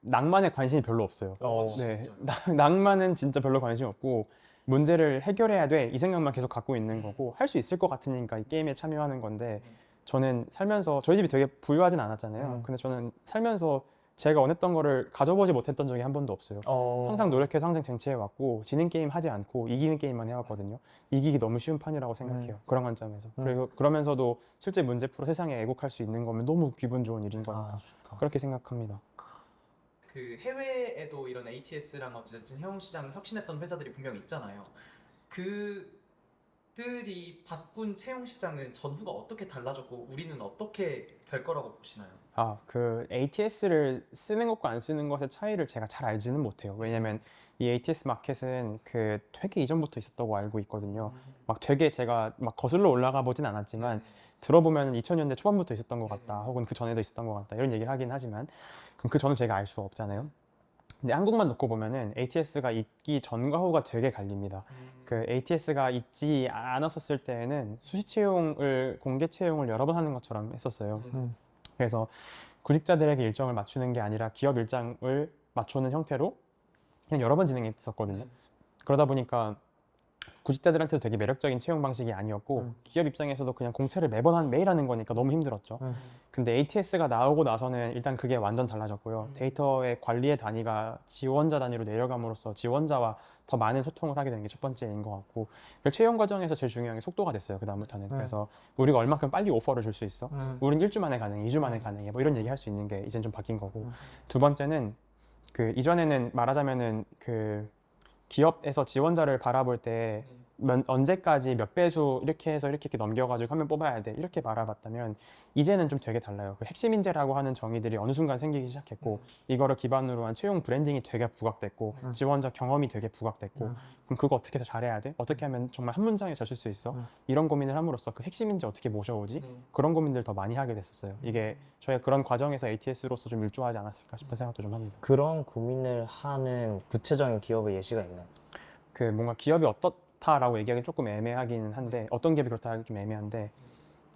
낭만에 관심이 별로 없어요. 네, 진짜요? 낭만은 진짜 별로 관심 없고 문제를 해결해야 돼 이 생각만 계속 갖고 있는 거고 할 수 있을 것 같으니까 이 게임에 참여하는 건데 저는 살면서 저희 집이 되게 부유하진 않았잖아요. 근데 저는 살면서 제가 원했던 거를 가져보지 못했던 적이 한 번도 없어요. 항상 노력해서 항상 쟁취해왔고 지는 게임 하지 않고 이기는 게임만 해왔거든요. 이기기 너무 쉬운 판이라고 생각해요. 그런 관점에서. 그리고 그러면서도 실제 문제 풀어 세상에 애국할 수 있는 거면 너무 기분 좋은 일인 거니까 그렇게 생각합니다. 해외에도 이런 ATS랑 어쨌든 해외 시장 혁신했던 회사들이 분명 있잖아요. 그들이 바꾼 채용 시장은 전후가 어떻게 달라졌고 우리는 어떻게 될 거라고 보시나요? ATS를 쓰는 것과 안 쓰는 것의 차이를 제가 잘 알지는 못해요. 왜냐면 이 ATS 마켓은 되게 이전부터 있었다고 알고 있거든요. 되게 제가 거슬러 올라가 보진 않았지만 들어보면 2000년대 초반부터 있었던 것 같다. 혹은 그 전에도 있었던 것 같다. 이런 얘기를 하긴 하지만 그럼 그 전은 제가 알 수가 없잖아요. 근데 한국만 놓고 보면은 ATS가 있기 전과 후가 되게 갈립니다. ATS가 있지 않았었을 때에는 수시 채용을 공개 채용을 여러 번 하는 것처럼 했었어요. 그래서 구직자들에게 일정을 맞추는 게 아니라 기업 일정을 맞추는 형태로 그냥 여러 번 진행했었거든요. 그러다 보니까 구직자들한테도 되게 매력적인 채용 방식이 아니었고 기업 입장에서도 그냥 공채를 매일 하는 거니까 너무 힘들었죠. 근데 ATS가 나오고 나서는 일단 그게 완전 달라졌고요. 데이터의 관리의 단위가 지원자 단위로 내려감으로써 지원자와 더 많은 소통을 하게 되는 게 첫 번째인 것 같고, 그리고 채용 과정에서 제일 중요한 게 속도가 됐어요. 그 다음부터는. 그래서 우리가 얼마큼 빨리 오퍼를 줄 수 있어? 우린 1주 만에 가능해, 2주 만에 가능해, 뭐 이런 얘기 할 수 있는 게 이젠 좀 바뀐 거고. 두 번째는 그 이전에는 말하자면은 그 기업에서 지원자를 바라볼 때 언제까지 몇 배수 이렇게 해서 이렇게 넘겨가지고 하면 뽑아야 돼 이렇게 바라봤다면, 이제는 좀 되게 달라요. 그 핵심 인재라고 하는 정의들이 어느 순간 생기기 시작했고 이거를 기반으로 한 채용 브랜딩이 되게 부각됐고 지원자 경험이 되게 부각됐고, 그럼 그거 어떻게 더 잘해야 돼? 어떻게 하면 정말 한 문장에 젖을 수 있어? 이런 고민을 함으로써 그 핵심 인재 어떻게 모셔오지? 그런 고민들 더 많이 하게 됐었어요. 이게 저희가 그런 과정에서 ATS로서 좀 일조하지 않았을까 싶은 생각도 좀 합니다. 그런 고민을 하는 구체적인 기업의 예시가 있나요? 그 뭔가 기업이 어떻다라고 얘기하기 조금 애매하기는 한데, 어떤 기업이 그렇다 하기 좀 애매한데,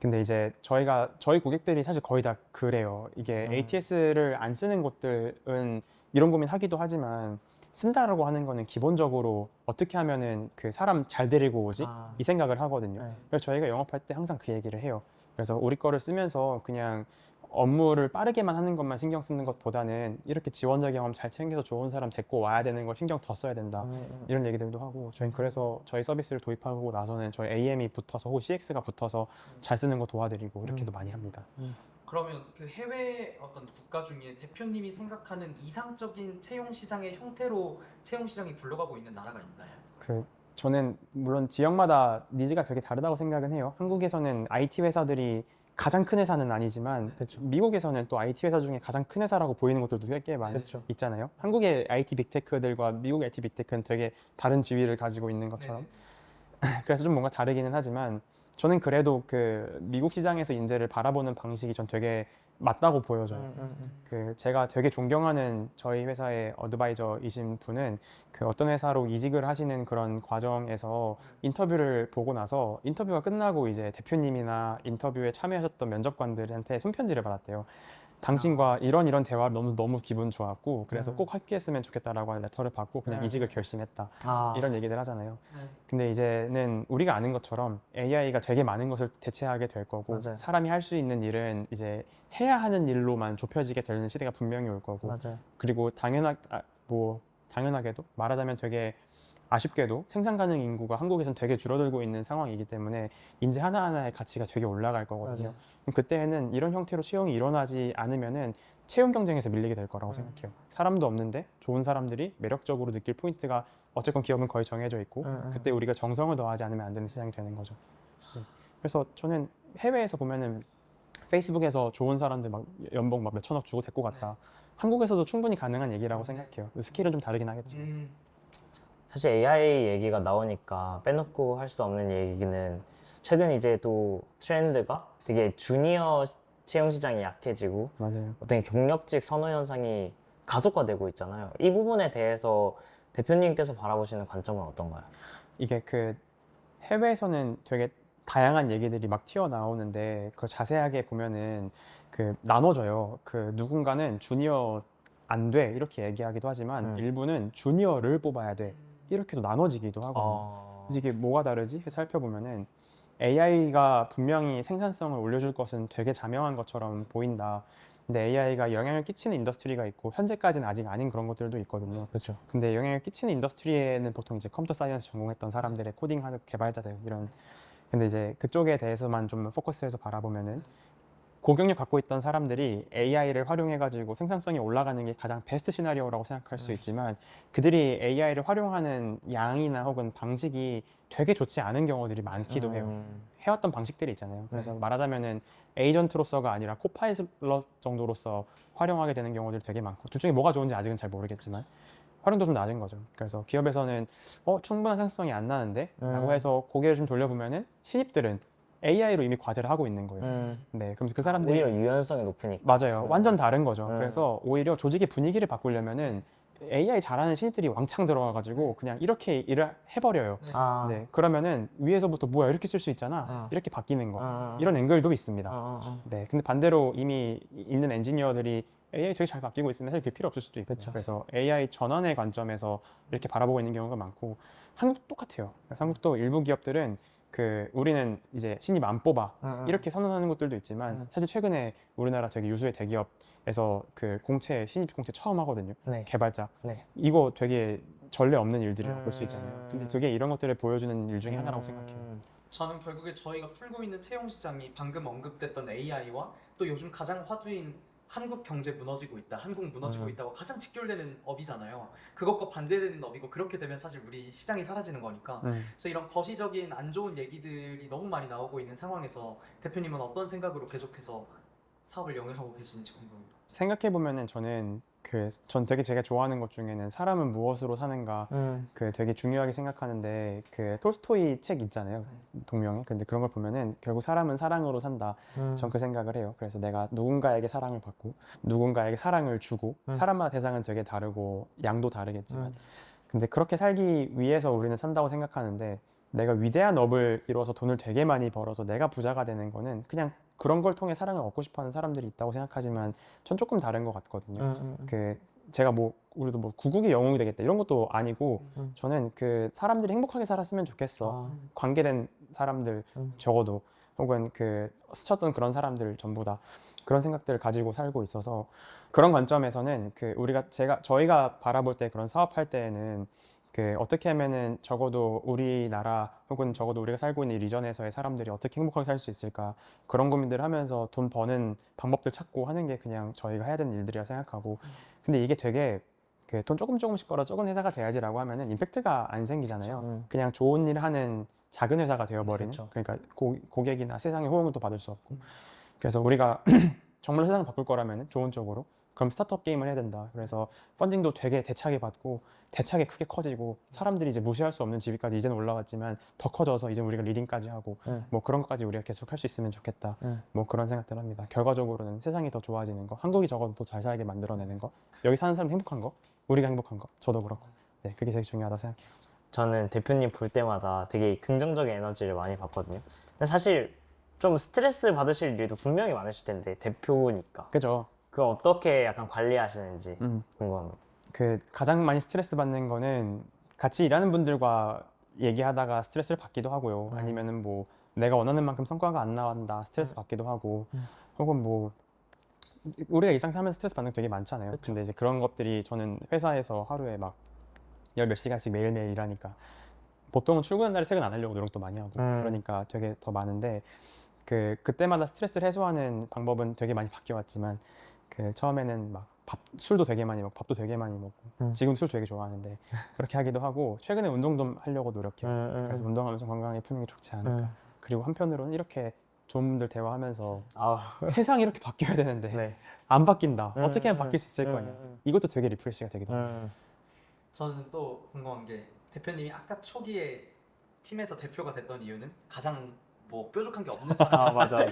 근데 이제 저희 고객들이 사실 거의 다 그래요. 이게 ATS를 안 쓰는 곳들은 이런 고민 하기도 하지만, 쓴다라고 하는 거는 기본적으로 어떻게 하면은 그 사람 잘 데리고 오지? 이 생각을 하거든요. 네. 그래서 저희가 영업할 때 항상 그 얘기를 해요. 그래서 우리 거를 쓰면서 그냥 업무를 빠르게만 하는 것만 신경 쓰는 것보다는 이렇게 지원자 경험 잘 챙겨서 좋은 사람 데리고 와야 되는 걸 신경 더 써야 된다. 이런 얘기들도 하고, 저희는 그래서 저희 서비스를 도입하고 나서는 저희 AM이 붙어서 혹은 CX가 붙어서 잘 쓰는 거 도와드리고 이렇게도 많이 합니다. 그러면 그 해외 어떤 국가 중에 대표님이 생각하는 이상적인 채용 시장의 형태로 채용 시장이 굴러가고 있는 나라가 있나요? 저는 물론 지역마다 니즈가 되게 다르다고 생각은 해요. 한국에서는 IT 회사들이 가장 큰 회사는 아니지만 미국에서는 또 IT 회사 중에 가장 큰 회사라고 보이는 것들도 꽤 많이 그쵸. 있잖아요. 한국의 IT 빅테크들과 미국 IT 빅테크는 되게 다른 지위를 가지고 있는 것처럼. 그래서 좀 뭔가 다르기는 하지만, 저는 그래도 그 미국 시장에서 인재를 바라보는 방식이 전 되게 맞다고 보여져요. 그 제가 되게 존경하는 저희 회사의 어드바이저이신 분은 그 어떤 회사로 이직을 하시는 그런 과정에서 인터뷰를 보고 나서, 인터뷰가 끝나고 이제 대표님이나 인터뷰에 참여하셨던 면접관들한테 손편지를 받았대요. 당신과 이런 대화를 너무 기분 좋았고, 그래서 꼭 함께했으면 좋겠다라고 하는 레터를 받고 그냥 이직을 결심했다. 이런 얘기들 하잖아요. 근데 이제는 우리가 아는 것처럼 AI가 되게 많은 것을 대체하게 될 거고, 맞아요. 사람이 할 수 있는 일은 이제 해야 하는 일로만 좁혀지게 되는 시대가 분명히 올 거고, 맞아요. 그리고 당연하게도 말하자면 되게 아쉽게도 생산 가능 인구가 한국에선 되게 줄어들고 있는 상황이기 때문에 인재 하나하나의 가치가 되게 올라갈 거거든요. 그럼 그때는 이런 형태로 채용이 일어나지 않으면은 채용 경쟁에서 밀리게 될 거라고 생각해요. 사람도 없는데 좋은 사람들이 매력적으로 느낄 포인트가 어쨌건 기업은 거의 정해져 있고, 그때 우리가 정성을 더하지 않으면 안 되는 시장이 되는 거죠. 그래서 저는 해외에서 보면은 페이스북에서 좋은 사람들 막 연봉 막 몇천억 주고 데리고 갔다. 한국에서도 충분히 가능한 얘기라고 생각해요. 스킬은 좀 다르긴 하겠지만. 사실 AI 얘기가 나오니까 빼놓고 할 수 없는 얘기는, 최근 이제 또 트렌드가 되게 주니어 채용 시장이 약해지고 맞아요. 어떤 경력직 선호 현상이 가속화되고 있잖아요. 이 부분에 대해서 대표님께서 바라보시는 관점은 어떤가요? 이게 그 해외에서는 되게 다양한 얘기들이 막 튀어나오는데, 그걸 자세하게 보면은 그 나눠져요. 그 누군가는 주니어 안 돼 이렇게 얘기하기도 하지만 일부는 주니어를 뽑아야 돼 이렇게도 나눠지기도 하거든요. 그래서 이게 뭐가 다르지? 해서 살펴보면은 AI가 분명히 생산성을 올려줄 것은 되게 자명한 것처럼 보인다. 근데 AI가 영향을 끼치는 인더스트리가 있고, 현재까지는 아직 아닌 그런 것들도 있거든요. 그렇죠. 근데 영향을 끼치는 인더스트리에는 보통 이제 컴퓨터 사이언스 전공했던 사람들의 코딩하는 개발자들 이런, 근데 이제 그쪽에 대해서만 좀 포커스해서 바라보면은 고경력 갖고 있던 사람들이 AI를 활용해가지고 생산성이 올라가는 게 가장 베스트 시나리오라고 생각할 수 있지만, 그들이 AI를 활용하는 양이나 혹은 방식이 되게 좋지 않은 경우들이 많기도 해요. 해왔던 방식들이 있잖아요. 그래서 말하자면은 에이전트로서가 아니라 코파일럿 정도로서 활용하게 되는 경우들이 되게 많고, 둘 중에 뭐가 좋은지 아직은 잘 모르겠지만 활용도 좀 낮은 거죠. 그래서 기업에서는 충분한 생산성이 안 나는데 라고 해서 고개를 좀 돌려보면은 신입들은 AI로 이미 과제를 하고 있는 거예요. 네, 그러면서 그 사람들이 오히려 유연성이 높으니까. 맞아요. 완전 다른 거죠. 그래서 오히려 조직의 분위기를 바꾸려면은 AI 잘하는 신입들이 왕창 들어와가지고 그냥 이렇게 일을 해버려요. 네, 그러면은 위에서부터 뭐야 이렇게 쓸 수 있잖아. 이렇게 바뀌는 거. 이런 앵글도 있습니다. 네, 근데 반대로 이미 있는 엔지니어들이 AI 되게 잘 바뀌고 있으면 사실 그게 필요 없을 수도 있고 그쵸. 그래서 AI 전환의 관점에서 이렇게 바라보고 있는 경우가 많고 한국도 똑같아요. 그래서 한국도 일부 기업들은 그 우리는 이제 신입 안 뽑아 이렇게 선언하는 곳들도 있지만 사실 최근에 우리나라 되게 유수의 대기업에서 그 신입 공채 처음 하거든요. 네. 개발자. 네. 이거 되게 전례 없는 일들이라고 볼 수 있잖아요. 근데 그게 이런 것들을 보여주는 일 중에 하나라고 생각해요. 저는 결국에 저희가 풀고 있는 채용 시장이 방금 언급됐던 AI와 또 요즘 가장 화두인 한국 경제 무너지고 있다, 한국 무너지고 있다고 가장 직결되는 업이잖아요. 그것과 반대되는 업이고 그렇게 되면 사실 우리 시장이 사라지는 거니까. 그래서 이런 거시적인 안 좋은 얘기들이 너무 많이 나오고 있는 상황에서 대표님은 어떤 생각으로 계속해서 사업을 영위하고 계시는지 궁금합니다. 생각해 보면은 전 되게 제가 좋아하는 것 중에는 사람은 무엇으로 사는가 그 되게 중요하게 생각하는데 그 톨스토이 책 있잖아요. 동명의. 근데 그런 걸 보면은 결국 사람은 사랑으로 산다. 전 그 생각을 해요. 그래서 내가 누군가에게 사랑을 받고 누군가에게 사랑을 주고 사람마다 대상은 되게 다르고 양도 다르겠지만 근데 그렇게 살기 위해서 우리는 산다고 생각하는데 내가 위대한 업을 이루어서 돈을 되게 많이 벌어서 내가 부자가 되는 거는 그냥 그런 걸 통해 사랑을 얻고 싶어 하는 사람들이 있다고 생각하지만 전 조금 다른 것 같거든요. 제가 우리도 구국의 영웅이 되겠다 이런 것도 아니고 저는 그 사람들이 행복하게 살았으면 좋겠어. 관계된 사람들 적어도 혹은 그 스쳤던 그런 사람들 전부 다 그런 생각들을 가지고 살고 있어서 그런 관점에서는 저희가 바라볼 때 그런 사업할 때에는 그 어떻게 하면은 적어도 우리나라 혹은 적어도 우리가 살고 있는 이 리전에서의 사람들이 어떻게 행복하게 살 수 있을까 그런 고민들을 하면서 돈 버는 방법들 찾고 하는 게 그냥 저희가 해야 되는 일들이라 생각하고 근데 이게 되게 돈 조금씩 벌어 적은 회사가 돼야지라고 하면은 임팩트가 안 생기잖아요. 그냥 좋은 일 하는 작은 회사가 되어버리는 그러니까 고객이나 세상의 호응을 또 받을 수 없고 그래서 우리가 정말 세상을 바꿀 거라면 좋은 쪽으로 그럼 스타트업 게임을 해야 된다. 그래서 펀딩도 되게 대차게 받고 대차게 크게 커지고 사람들이 이제 무시할 수 없는 지위까지 이제는 올라왔지만 더 커져서 이제 우리가 리딩까지 하고 뭐 그런 것까지 우리가 계속 할 수 있으면 좋겠다. 뭐 그런 생각들 합니다. 결과적으로는 세상이 더 좋아지는 거, 한국이 적어도 더 잘 살게 만들어내는 거, 여기 사는 사람 행복한 거, 우리가 행복한 거, 저도 그렇고. 네, 그게 되게 중요하다고 생각해요. 저는 대표님 볼 때마다 되게 긍정적인 에너지를 많이 받거든요. 근데 사실 좀 스트레스 받으실 일도 분명히 많으실 텐데 대표니까 그죠? 그거 어떻게 약간 관리하시는지 궁금합니다. 그 가장 많이 스트레스 받는 거는 같이 일하는 분들과 얘기하다가 스트레스를 받기도 하고요. 아니면은 뭐 내가 원하는 만큼 성과가 안 나온다 스트레스 받기도 하고 혹은 뭐 우리가 일상 살면서 스트레스 받는 게 되게 많잖아요. 그쵸. 근데 이제 그런 것들이 저는 회사에서 하루에 막 열 몇 시간씩 매일매일 일하니까 보통은 출근한 날에 퇴근 안 하려고 노력도 많이 하고 그러니까 되게 더 많은데 그때마다 스트레스를 해소하는 방법은 되게 많이 바뀌어왔지만 처음에는 막 술도 되게 많이 먹고 밥도 되게 많이 먹고 지금 술 되게 좋아하는데 그렇게 하기도 하고 최근에 운동 좀 하려고 노력해요. 그래서 운동하면서 건강하게 푸는 게 좋지 않을까. 그리고 한편으로는 이렇게 좋은 분들 대화하면서 세상이 이렇게 바뀌어야 되는데 네. 안 바뀐다. 어떻게 하면 바뀔 수 있을 거냐. 이것도 되게 리프레시가 되기도 하고. 저는 또 궁금한 게 대표님이 아까 초기에 팀에서 대표가 됐던 이유는 가장 뭐 뾰족한 게 없는 사람 맞아.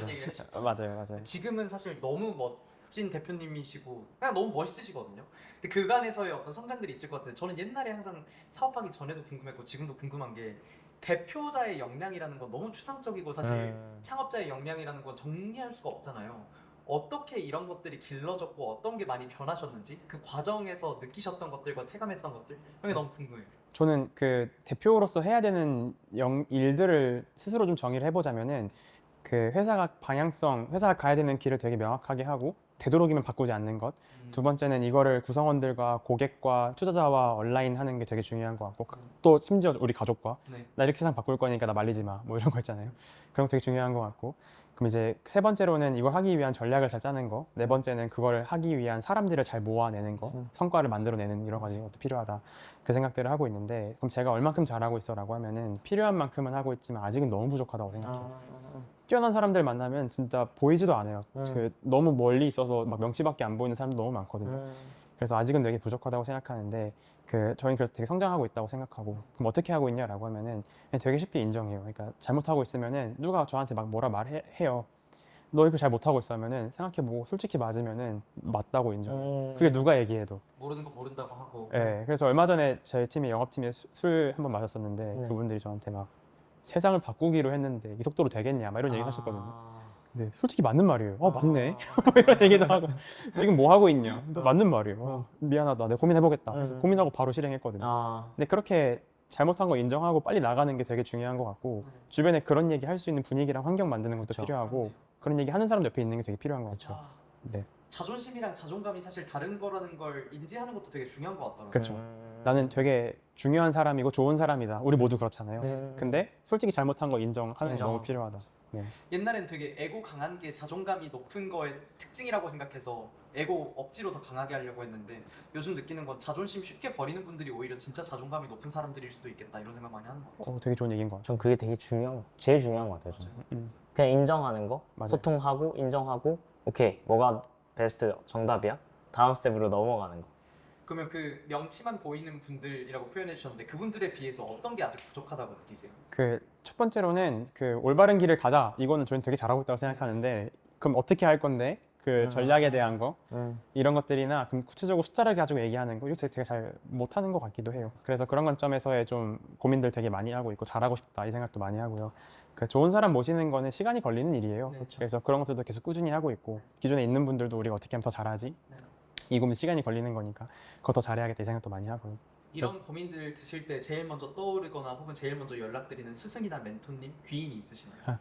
맞아요. 지금은 사실 너무 멋진 대표님이시고 그냥 너무 멋있으시거든요. 근데 그간에서의 어떤 성장들이 있을 것 같아요. 저는 옛날에 항상 사업하기 전에도 궁금했고 지금도 궁금한 게 대표자의 역량이라는 건 너무 추상적이고 사실 창업자의 역량이라는 건 정리할 수가 없잖아요. 어떻게 이런 것들이 길러졌고 어떤 게 많이 변하셨는지 그 과정에서 느끼셨던 것들과 체감했던 것들 그게 너무 궁금해요. 저는 그 대표로서 해야 되는 일들을 스스로 좀 정의를 해보자면은 회사가 가야 되는 길을 되게 명확하게 하고 되도록이면 바꾸지 않는 것. 두 번째는 이거를 구성원들과 고객과 투자자와 온라인 하는 게 되게 중요한 것 같고 또 심지어 우리 가족과 나 이렇게 세상 바꿀 거니까 나 말리지 마 뭐 이런 거 있잖아요. 그런 거 되게 중요한 것 같고 그럼 이제 세 번째로는 이걸 하기 위한 전략을 잘 짜는 거, 네 번째는 그걸 하기 위한 사람들을 잘 모아내는 거, 성과를 만들어내는 여러 가지 것도 필요하다 그 생각들을 하고 있는데 그럼 제가 얼만큼 잘하고 있어라고 하면은 필요한 만큼은 하고 있지만 아직은 너무 부족하다고 생각해요. 뛰어난 사람들 만나면 진짜 보이지도 않아요. 너무 멀리 있어서 막 명치밖에 안 보이는 사람도 너무 많거든요. 그래서 아직은 되게 부족하다고 생각하는데 저희는 그래서 되게 성장하고 있다고 생각하고 그럼 어떻게 하고 있냐라고 하면은 그냥 되게 쉽게 인정해요. 그러니까 잘못하고 있으면은 누가 저한테 막 뭐라 말해요. 너 이거 잘 못하고 있어 하면은 생각해보고 솔직히 맞으면은 맞다고 인정해요. 그게 누가 얘기해도. 모르는 거 모른다고 하고. 네, 그래서 얼마 전에 저희 팀의 영업팀에 술 한번 마셨었는데 그분들이 저한테 막 세상을 바꾸기로 했는데 이 속도로 되겠냐 막 이런 얘기 하셨거든요. 네, 솔직히 맞는 말이에요. 맞네. 이런 얘기도 하고 지금 뭐 하고 있냐? 맞는 말이에요. 미안하다. 내가 고민해보겠다. 그래서 고민하고 바로 실행했거든요. 아, 근데 그렇게 잘못한 거 인정하고 빨리 나가는 게 되게 중요한 것 같고 주변에 그런 얘기 할 수 있는 분위기랑 환경 만드는 것도 그쵸. 필요하고 그런 얘기 하는 사람 옆에 있는 게 되게 필요한 것 같아요. 아, 네, 자존심이랑 자존감이 사실 다른 거라는 걸 인지하는 것도 되게 중요한 것 같더라고요. 그쵸. 나는 되게 중요한 사람이고 좋은 사람이다. 우리 모두 그렇잖아요. 음. 근데 솔직히 잘못한 거 인정하는 게 인정. 너무 필요하다. 네. 옛날엔 되게 에고 강한 게 자존감이 높은 거의 특징이라고 생각해서 에고 억지로 더 강하게 하려고 했는데 요즘 느끼는 건 자존심 쉽게 버리는 분들이 오히려 진짜 자존감이 높은 사람들일 수도 있겠다 이런 생각 많이 하는 것 같아요. 되게 좋은 얘기인 것 같아요. 전 그게 되게 제일 중요한 것 같아요. 저는. 그냥 인정하는 거, 맞아요. 소통하고 인정하고, 오케이, 뭐가 베스트 정답이야? 다음 스텝으로 넘어가는 거. 그러면 그 명치만 보이는 분들이라고 표현해 주셨는데 그분들에 비해서 어떤 게 아직 부족하다고 느끼세요? 그 첫 번째로는 그 올바른 길을 가자. 이거는 저는 되게 잘하고 있다고 생각하는데 그럼 어떻게 할 건데? 그 전략에 대한 거 이런 것들이나 그럼 구체적으로 숫자를 가지고 얘기하는 거 이거 되게 잘 못하는 것 같기도 해요. 그래서 그런 관점에서의 좀 고민들 되게 많이 하고 있고 잘하고 싶다 이 생각도 많이 하고요. 그 좋은 사람 모시는 거는 시간이 걸리는 일이에요. 네. 그래서 그런 것들도 계속 꾸준히 하고 있고 기존에 있는 분들도 우리가 어떻게 하면 더 잘하지? 네. 이 고민 시간이 걸리는 거니까 그거 더 잘해야겠다 이 생각도 많이 하고요. 이런 고민들 드실 때 제일 먼저 떠오르거나 혹은 제일 먼저 연락드리는 스승이나 멘토님, 귀인이 있으시나요?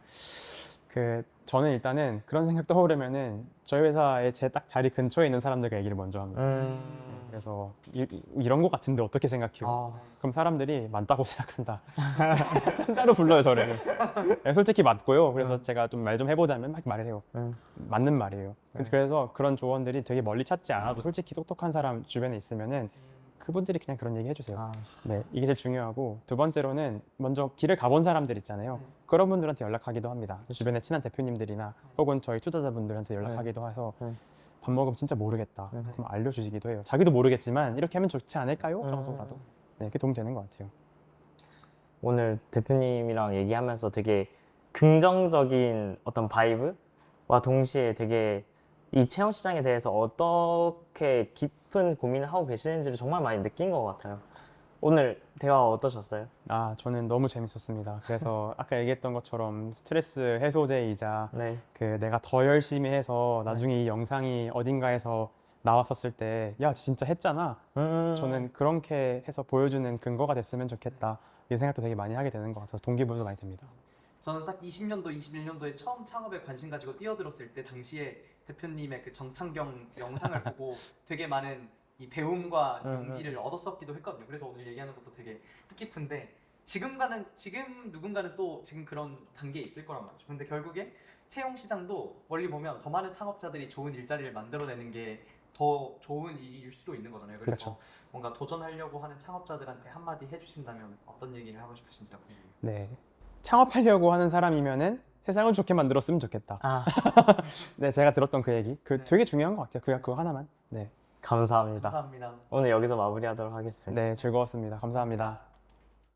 저는 일단은 그런 생각 떠오르면은 저희 회사에 제 딱 자리 근처에 있는 사람들과 얘기를 먼저 합니다. 그래서 이런 거 같은데 어떻게 생각해요? 아, 그럼 사람들이 맞다고 생각한다. 따로 불러요 저를. 네, 솔직히 맞고요. 그래서 제가 좀 말 좀 해보자면 막 말을 해요. 맞는 말이에요. 그래서 그런 조언들이 되게 멀리 찾지 않아도 솔직히 똑똑한 사람 주변에 있으면은 그분들이 그냥 그런 얘기 해주세요. 아, 네, 이게 제일 중요하고 두 번째로는 먼저 길을 가본 사람들 있잖아요. 그런 분들한테 연락하기도 합니다. 주변에 친한 대표님들이나 혹은 저희 투자자분들한테 연락하기도 해서 밥 먹으면 진짜 모르겠다. 그럼 알려주시기도 해요. 자기도 모르겠지만 이렇게 하면 좋지 않을까요? 정도라도. 네, 그게 도움되는 것 같아요. 오늘 대표님이랑 얘기하면서 되게 긍정적인 어떤 바이브와 동시에 되게 이 채용 시장에 대해서 어떻게 깊은 고민을 하고 계시는지를 정말 많이 느낀 것 같아요. 오늘 대화 어떠셨어요? 저는 너무 재밌었습니다. 그래서 아까 얘기했던 것처럼 스트레스 해소제이자 네. 그 내가 더 열심히 해서 나중에 이 영상이 어딘가에서 나왔었을 때 야 진짜 했잖아. 저는 그렇게 해서 보여주는 근거가 됐으면 좋겠다. 이 생각도 되게 많이 하게 되는 것 같아서 동기부여도 많이 됩니다. 저는 딱 20년도, 21년도에 처음 창업에 관심 가지고 뛰어들었을 때 당시에 대표님의 그 정창경 영상을 보고 되게 많은 이 배움과 용기를 얻었었기도 했거든요. 그래서 오늘 얘기하는 것도 되게 뜻깊은데 지금 누군가는 또 지금 그런 단계에 있을 거란 말이죠. 근데 결국에 채용 시장도 멀리 보면 더 많은 창업자들이 좋은 일자리를 만들어내는 게 더 좋은 일일 수도 있는 거잖아요. 그래서 그렇죠. 뭔가 도전하려고 하는 창업자들한테 한마디 해주신다면 어떤 얘기를 하고 싶으신지 궁금해요. 네. 창업하려고 하는 사람이면은 세상을 좋게 만들었으면 좋겠다. 아, 네, 제가 들었던 그 얘기. 네. 되게 중요한 것 같아요. 그거 하나만. 네. 감사합니다. 감사합니다. 오늘 여기서 마무리하도록 하겠습니다. 네, 즐거웠습니다. 감사합니다.